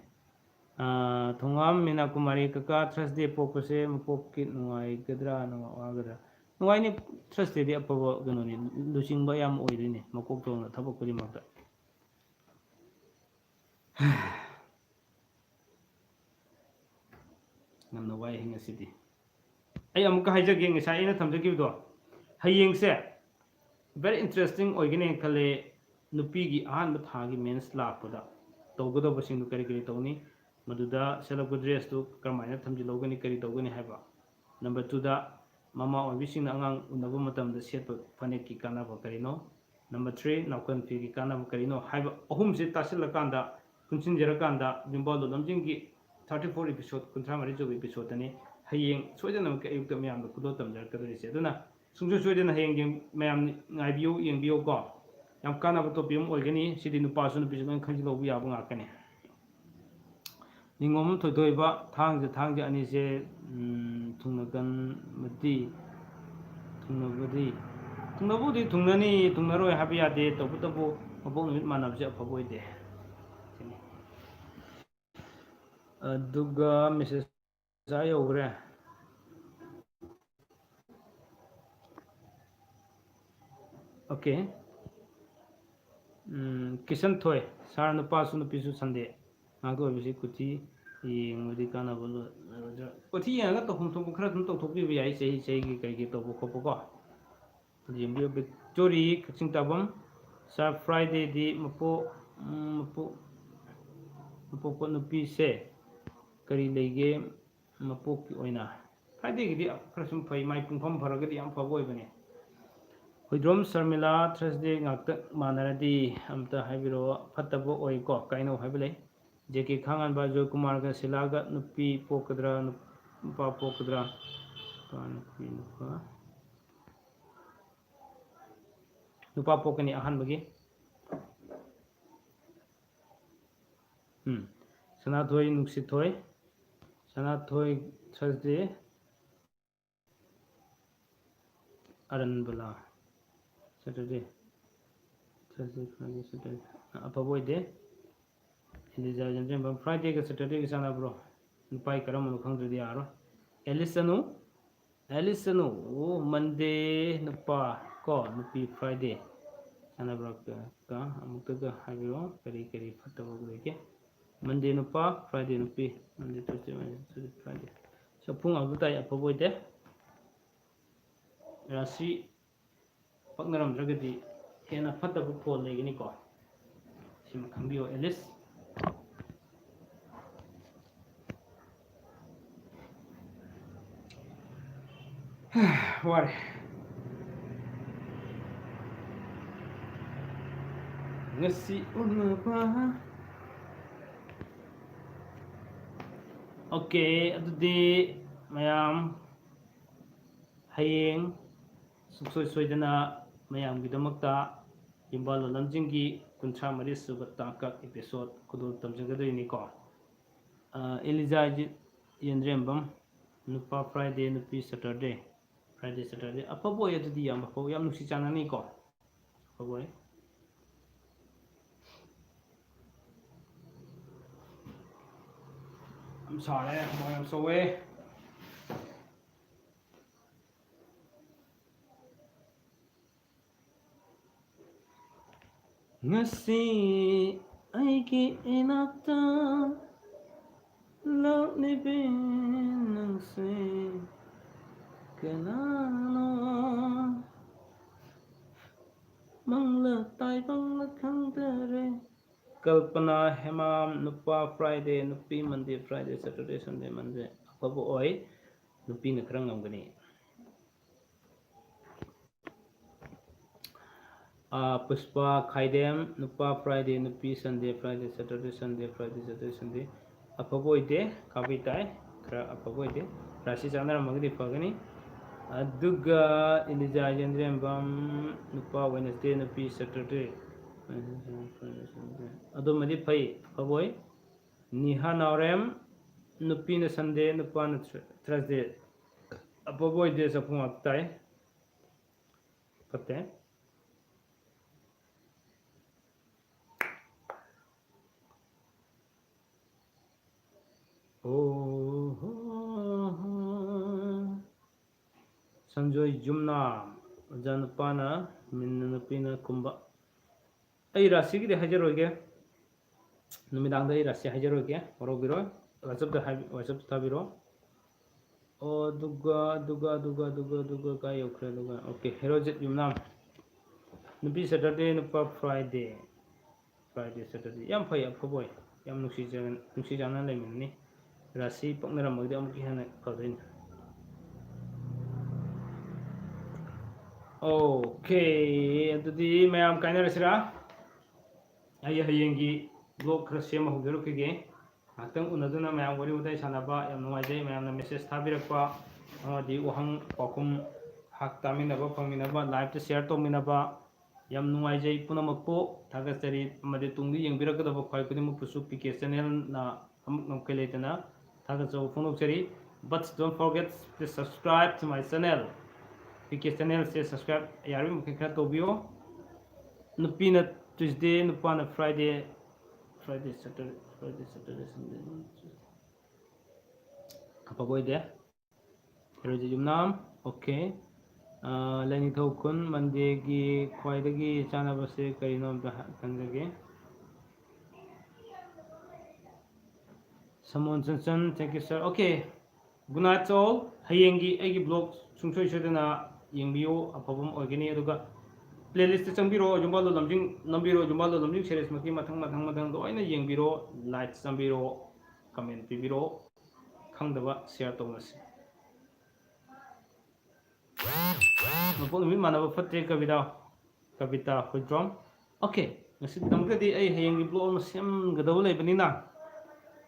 thongam mina kumari kaka Thursday pokase mapokki nuai gadra nuagadra nuai ni Thursday di apabo ganoni lusingba yam oidine makok tona thabak kuri makta namna wai hinga city ai amuka haijage ngisai ina thamjagibdo hayengse very interesting oigine khale nupi gi ahan thagi mens lakpada tawgodo basing du kari tawni maduda selak dress tu karmaina thamji logani kari tawgani haiba number 2 da ꯃꯃꯥ ꯑꯣꯏꯕꯤꯁꯤꯡꯅ ꯑꯉꯥꯡ ꯎꯅꯕ ꯃꯇꯝꯗ ꯁꯦꯠꯄ ꯐꯅꯦꯛꯀꯤ ꯀꯥꯟꯅꯕ ꯀꯔꯤꯅꯣ? ꯅꯝꯕꯔ 3 ꯅꯥꯎꯀꯟ ꯐꯤꯒꯤ ꯀꯥꯟꯅꯕ ꯀꯔꯤꯅꯣ ꯍꯥꯏꯕ ꯑꯍꯨꯝꯁꯤ ꯇꯥꯁꯤꯜꯂꯀꯥꯟꯗ ꯄꯨꯟꯁꯤꯟꯖꯔꯀꯥꯟꯗ ꯌꯨꯝꯕꯥꯜ ꯂꯣꯟꯂꯝꯖꯤꯡꯒꯤ 34 episode 34 ꯁꯨꯕ episodeꯅꯤ ꯍꯌꯦꯡ ꯁꯣꯏꯗꯅꯃꯛꯀꯤ ꯑꯌꯨꯛꯇ ꯃꯌꯥꯝꯗ ꯈꯨꯗꯣꯜ ꯇꯝꯖꯔꯛꯀꯗꯣꯔꯤꯁꯦ ꯑꯗꯨꯅ ꯁꯨꯡꯁꯣꯏ ꯁꯣꯏꯗꯅ ꯍꯌꯦꯡ ꯃꯌꯥꯝ ꯉꯥꯏꯕꯤꯌꯨ ꯌꯦꯡꯕꯤꯌꯨ ꯀꯣ ꯌꯥꯝ ꯀꯥꯟꯅꯕ ꯇꯣꯄꯤꯛ ꯑꯃ ꯑꯣꯏꯒꯅꯤ ꯁꯤꯗꯤ ꯅꯨꯄꯥꯁꯨ ꯅꯨꯄꯤꯁꯨ ꯂꯣꯏꯅ ꯈꯪꯖꯤꯜꯍꯧꯕ ꯌꯥꯕ ꯉꯥꯛꯇꯅꯤ ꯅꯤꯡꯉꯣꯝ ꯊꯣꯏꯊꯣꯏꯕ ꯊꯥꯡꯖ ꯑꯅꯤꯁꯦ ꯊꯨꯡꯅꯒꯟꯕꯗꯤ ꯊꯨꯡꯅꯕꯨꯗꯤ ꯊꯨꯡꯅꯅꯤ ꯊꯨꯡꯅꯔꯣꯏ ꯍꯥꯏꯕ ꯌꯥꯗꯦ ꯇꯧꯕꯇꯕꯨ ꯃꯄꯣꯛ ꯅꯨꯃꯤꯠ ꯃꯥꯟꯅꯕꯁꯦ ꯑꯐꯕ ꯑꯣꯏꯗꯦ ꯁꯤꯅꯤ ꯑꯗꯨꯒ ꯃꯦꯁꯦꯖ ꯌꯧꯈ꯭ꯔꯦ ꯑꯣꯀꯦ ꯀꯤꯁꯟ ꯊꯣꯏ ꯁꯥꯔ ꯅꯨꯄꯥꯁꯨ ꯅꯨꯄꯤꯁꯨ ꯁꯟꯗꯦ ꯉꯥꯛꯇ ꯑꯣꯏꯕꯁꯤ ꯀꯨꯊꯤ ꯌꯦꯡꯕꯗꯤ ꯀꯥꯟꯅꯕ ꯀꯨꯊꯤ ꯌꯦꯡꯉꯒ ꯇꯧꯐꯝ ꯊꯣꯛꯄ ꯈꯔ ꯑꯗꯨꯝ ꯇꯧꯊꯣꯛꯄꯤꯕ ꯌꯥꯏ ꯆꯍꯤꯒꯤ ꯀꯩꯒꯤ ꯇꯧꯕ ꯈꯣꯠꯄ ꯀꯣ ꯌꯦꯡꯕꯤꯌꯨ ꯕꯤꯛꯇꯣꯔꯤ ꯀꯛꯆꯤꯡ ꯇꯥꯕꯝ ꯁꯥꯔ ꯐ꯭ꯔꯥꯏꯗꯦꯗꯤ ꯃꯄꯣꯛꯄ ꯅꯨꯄꯤꯁꯦ ꯀꯔꯤ ꯂꯩꯒꯦ ꯃꯄꯣꯛꯀꯤ ꯑꯣꯏꯅ ꯐ꯭ꯔꯥꯏꯗꯦꯒꯤꯗꯤ ꯈꯔ ꯁꯨꯝ ꯐꯩ ꯃꯥꯏ ꯄꯨꯡꯐꯝ ꯐꯔꯒꯗꯤ ꯌꯥꯝ ꯐꯕ ꯑꯣꯏꯕꯅꯦ ꯍꯨꯏꯗ꯭ꯔꯣꯝ ꯁꯔꯃꯤꯂꯥ ꯊꯔꯁꯗꯦ ꯉꯥꯛꯇ ꯃꯥꯟꯅꯔꯗꯤ ꯑꯝꯇ ꯍꯥꯏꯕꯤꯔꯛꯑꯣ ꯐꯠꯇꯕ ꯑꯣꯏꯀꯣ ꯀꯩꯅꯣ ꯍꯥꯏꯕ ꯂꯩ ꯖꯦ ꯀꯦ ꯈꯥꯡꯉꯥꯟꯕ ꯖꯣꯏꯀꯨꯃꯥꯔꯒ ꯁꯤꯂꯥꯒ ꯅꯨꯄꯤ ꯄꯣꯛꯀꯗ꯭ꯔꯥ ꯅꯨꯄꯥ ꯄꯣꯛꯀꯗ꯭ꯔꯥ ꯅꯨꯄꯥ ꯄꯣꯛꯀꯅꯤ ꯑꯍꯥꯟꯕꯒꯤ ꯁꯅꯥꯊꯣꯏ ꯅꯨꯡꯁꯤꯊꯣꯏ ꯁꯅꯥꯊꯣꯏ ꯊꯔꯁꯗꯦ ꯑꯔꯟꯕꯂꯥ ꯁꯦꯇꯔꯗꯦ ꯑꯐꯕ ꯑꯣꯏꯗꯦ ꯏꯂꯤꯖꯥ ꯌꯦꯟꯖꯦꯝꯕꯝ ꯐ꯭ꯔꯥꯏꯗꯦꯒ ꯁꯦꯇꯔꯗꯦꯒ ꯆꯥꯟꯅꯕ꯭ꯔꯣ ꯅꯨꯄꯥꯒꯤ ꯀꯔꯝꯕꯅꯣ ꯈꯪꯗ꯭ꯔꯗꯤ ꯌꯥꯔꯣꯏ ꯑꯦꯂꯤꯁ ꯆꯅꯨ ꯑꯣ ꯃꯟꯗꯦ ꯅꯨꯄꯥ ꯀꯣ ꯅꯨꯄꯤ ꯐ꯭ꯔꯥꯏꯗꯦ ꯆꯥꯟꯅꯕ꯭ꯔꯥ ꯑꯃꯨꯛꯇꯒ ꯍꯥꯏꯕꯤꯔꯛꯑꯣ ꯀꯔꯤ ꯐꯠꯇꯕ ꯂꯩꯒꯦ ꯃꯟꯗꯦ ꯅꯨꯄꯥ ꯐ꯭ꯔꯥꯏꯗꯦ ꯅꯨꯄꯤ ꯃꯟꯗꯦ ꯇ꯭ꯌꯨꯁꯗꯦ ꯐ꯭ꯔꯥꯏꯗꯦ ꯆꯐꯨ ꯉꯥꯛꯇ ꯇꯥꯏ ꯑꯐꯕ ꯑꯣꯏꯗꯦ ꯔꯥꯁꯤ ꯄꯛꯅꯔꯝꯗ꯭ꯔꯒꯗꯤ ꯍꯦꯟꯅ ꯐꯠꯇꯕ ꯐꯣꯜ ꯂꯩꯒꯅꯤꯀꯣ ꯁꯤꯃ ꯈꯪꯕꯤꯌꯣ ꯑꯦꯂꯤꯁ ꯋꯥꯔꯦ ꯉꯁꯤ ꯎꯅꯕ ꯑꯣꯀꯦ ꯑꯗꯨꯗꯤ ꯃꯌꯥꯝ ꯍꯌꯦꯡ ꯁꯨꯡꯁꯣꯏ ꯁꯣꯏꯗꯅ ꯃꯌꯥꯝꯒꯤꯗꯃꯛꯇ ꯌꯨꯝꯕꯥꯜ ꯂꯣꯟꯂꯝꯖꯤꯡꯒꯤ 34 ꯁꯨꯕ ꯇꯥꯡꯀꯛ episode ꯈꯨꯗꯣꯜ ꯇꯝꯖꯒꯗꯣꯏꯅꯤꯀꯣ ꯑꯦꯂꯤꯖꯥ ꯌꯦꯟꯗ꯭ꯔꯦꯝꯕꯝ ꯅꯨꯄꯥ ꯐ꯭ꯔꯥꯏꯗꯦ ꯅꯨꯄꯤ ꯁꯦꯇꯔꯗꯦ ꯐ꯭ꯔꯥꯏꯗꯦ ꯑꯐꯕ ꯑꯣꯏ ꯑꯗꯨꯗꯤ ꯌꯥꯝ ꯑꯐꯕ ꯌꯥꯝ ꯅꯨꯡꯁꯤ ꯆꯥꯟꯅꯅꯤꯀꯣ ꯑꯐꯕ ꯑꯣꯏ ꯌꯥꯝ ꯁꯥꯔꯦ ꯍꯨꯃꯥꯡ ꯌꯥꯝ ꯁꯧꯋꯦ ꯉꯁꯤ ꯑꯩꯒꯤ ꯏꯅꯥꯛꯇ ꯂꯥꯛꯂꯤꯕꯤ ꯅꯪꯁꯦ ꯀꯅꯥꯅꯣ ꯃꯪꯂ ꯇꯥꯏꯕꯪꯂ ꯈꯪꯗꯔꯦ ꯀꯜꯄꯅꯥ ꯍꯦꯃꯥꯝ ꯅꯨꯄꯥ ꯐ꯭ꯔꯥꯏꯗꯦ ꯅꯨꯄꯤ ꯃꯟꯗꯦ ꯐ꯭ꯔꯥꯏꯗꯦ ꯁꯦꯇꯔꯗꯦ ꯁꯟꯗꯦ ꯃꯟꯗꯦ ꯑꯐꯕ ꯑꯣꯏ ꯅꯨꯄꯤꯅ ꯈꯔ ꯉꯝꯒꯅꯤ ꯄꯨꯁꯄꯥ ꯈꯥꯏꯗꯦꯝ ꯅꯨꯄꯥ ꯐ꯭ꯔꯥꯏꯗꯦ ꯅꯨꯄꯤ ꯁꯟꯗꯦ ꯐ꯭ꯔꯥꯏꯗꯦ ꯁꯦꯇꯔꯗꯦ ꯁꯟꯗꯦ ꯐ꯭ꯔꯥꯏꯗꯦ ꯁꯦꯇꯔꯗꯦ ꯁꯟꯗꯦ ꯑꯐꯕ ꯑꯣꯏꯗꯦ ꯀꯥꯕꯤ ꯇꯥꯏ ꯈꯔ ꯑꯐꯕ ꯑꯣꯏꯗꯦ ꯔꯥꯁꯤ ꯆꯥꯟꯅꯔꯝꯃꯒꯗꯤ ꯐꯒꯅꯤ ꯑꯗꯨꯒ ꯏꯂꯤꯖꯥ ꯌꯦꯟꯗ꯭ꯔꯦꯝꯕꯝ ꯅꯨꯄꯥ ꯋꯦꯅꯁꯗꯦ ꯅꯨꯄꯤ ꯁꯦꯇꯔꯗꯦ ꯑꯗꯨꯃꯗꯤ ꯐꯩ ꯑꯐꯕ ꯑꯣꯏ ꯅꯤꯍꯥ ꯅꯥꯎꯔꯦꯝ ꯅꯨꯄꯤꯅ ꯁꯟꯗꯦ ꯅꯨꯄꯥꯅ ꯊꯔꯁꯗꯦ ꯑꯐꯕ ꯑꯣꯏꯗꯦ ꯆꯐꯨ ꯉꯥꯛꯇ ꯇꯥꯏ ꯐꯠꯇꯦ ꯁꯟꯖꯣꯏ ꯖꯨꯝꯅꯥ ꯑꯣꯖꯥ ꯅꯨꯄꯥꯅ ꯃꯤꯟꯅ ꯅꯨꯄꯤꯅ ꯀꯨꯝꯕ ꯑꯩ ꯔꯥꯁꯤꯒꯤꯗꯤ ꯍꯥꯏꯖꯔꯣꯏꯒꯦ ꯅꯨꯃꯤꯗꯥꯡꯗ ꯑꯩ ꯔꯥꯁꯤ ꯍꯥꯏꯖꯔꯣꯏꯒꯦ ꯍꯧꯔꯧꯕꯤꯔꯣꯏ ꯋꯥꯆꯞꯇ ꯊꯥꯕꯤꯔꯣ ꯑꯗꯨꯒ ꯀꯥꯏ ꯌꯧꯈ꯭ꯔꯦ ꯑꯗꯨꯒ ꯑꯣꯀꯦ ꯍꯦꯔꯣꯖꯤꯠ ꯌꯨꯝꯅꯥꯝ ꯅꯨꯄꯤ ꯁꯦꯇꯔꯗꯦ ꯅꯨꯄꯥ ꯐ꯭ꯔꯥꯏꯗꯦ ꯁꯦꯇꯔꯗꯦ ꯌꯥꯝ ꯐꯩ ꯑꯐꯕ ꯑꯣꯏ ꯌꯥꯝ ꯅꯨꯡꯁꯤ ꯆꯥꯟꯅꯅ ꯂꯩꯃꯤꯟꯅꯅꯤ ꯔꯥꯁꯤ ꯄꯛꯅꯔꯝꯃꯒꯗꯤ ꯑꯃꯨꯛꯀ ꯍꯦꯟꯅ ꯐꯗꯣꯏꯅꯤ Okay, adudi mayam kainarasira. Ay hayengi blog khara sema hogirukige. Atang unaduna mayam wari udai sanaba yam nuwaijai mayam na message thabirakpa amadi wahang pakum hak taminaba phaminaba live ta share tominaba yam nuwaijai punamakpo thagachari amadi tungdi yengbirakadaba khwai khudimuk pusu PK channel na amuk namkai leitana thagachau phonokchari. But don't forget to subscribe to my channel. PK channel se subscribe yarbi mukhi khara tobio. Nupina Tuesday, Nupana Friday, Saturday, Sunday. Apa boy dia? Pero jumnam, okay. Lani thokun Monday gi khwaidagi chana base karino kanjage. Samon Sansan, thank you sir. Okay. Good night all. Hayengi egi blog sungsoi shodana yengbiyo apabum organi aduga playlist changbiro jumbalo lamjing nambiro jumbalo lamjing series maki mathang do aina yengbiro like chambiro comment pibiro khangdaba share tawnas mapol mi manaba fatte kavita hudrom. Okay, ngasi tamgadi ai hayengi blog sem gadaw lebanina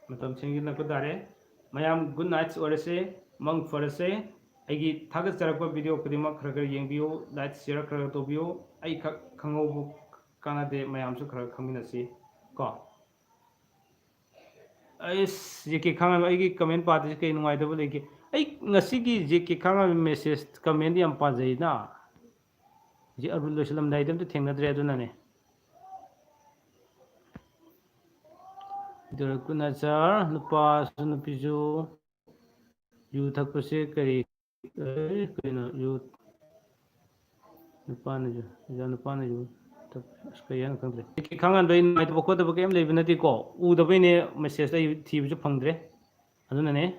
matam chengi na kodare mayam good nights orase mang forase aigi thagat charakpa video kudima khara yengbiyo like share khara tobiyo ai khangau kanade mayam su khara khangminasi ko is jeke khanga aigi comment pati ke nungai da bole ke ai ngasi gi jeke khanga message comment yam pa jai na ji arul losalam dai dam to thengna dre aduna ne dur kunachar nupa sunu piju yu thakpase kari kino yu nupana ju kayan kangdre kangan dai nai to ko da bagem le binati ko u da bene message dai thi bu phangdre aduna ne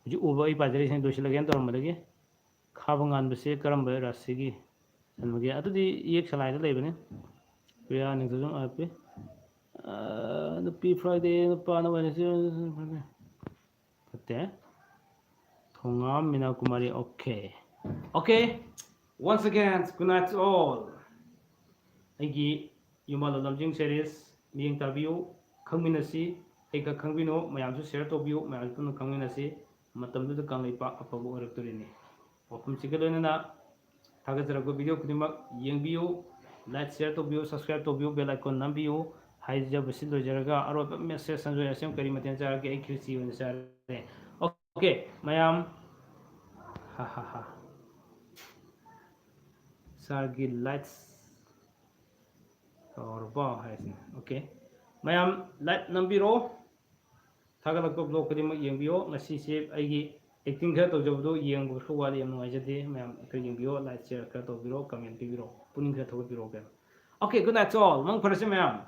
ji u ba I bajari sen doshi lagen tor madage khabangan base karam ba rasi gi sanmage adudi yek salai da lebene priya ning jung ape nupi Friday nupana Wednesday kate thongam mina kumari. Okay, once again good night to all. Aigi yumalo lamjing series miyeng tabiu khangminasi aiga khangbino mayamsu share tobiu mayam pun khangminasi matamdu da kanglaipa apabu oraktorini wafum sigalona thagajarago video kudimak yengbiu like share tobiu subscribe tobiu bell icon nambiu haija basil lojaraga aro message sanjoya sem kari maten jarage ai khirsi on sare. Okay mayam ha sargi lights or ba haisne. Okay mayam light nambiro thagalakko blog kudima yengbiyo ngasi se aigi acting kha tawjabdo yengbu khwali yam nuaijade mayam kha yengbiyo like share kha tawbiro comment pibiro puning kha thawbiro. Okay, good night to all mang farase mayam.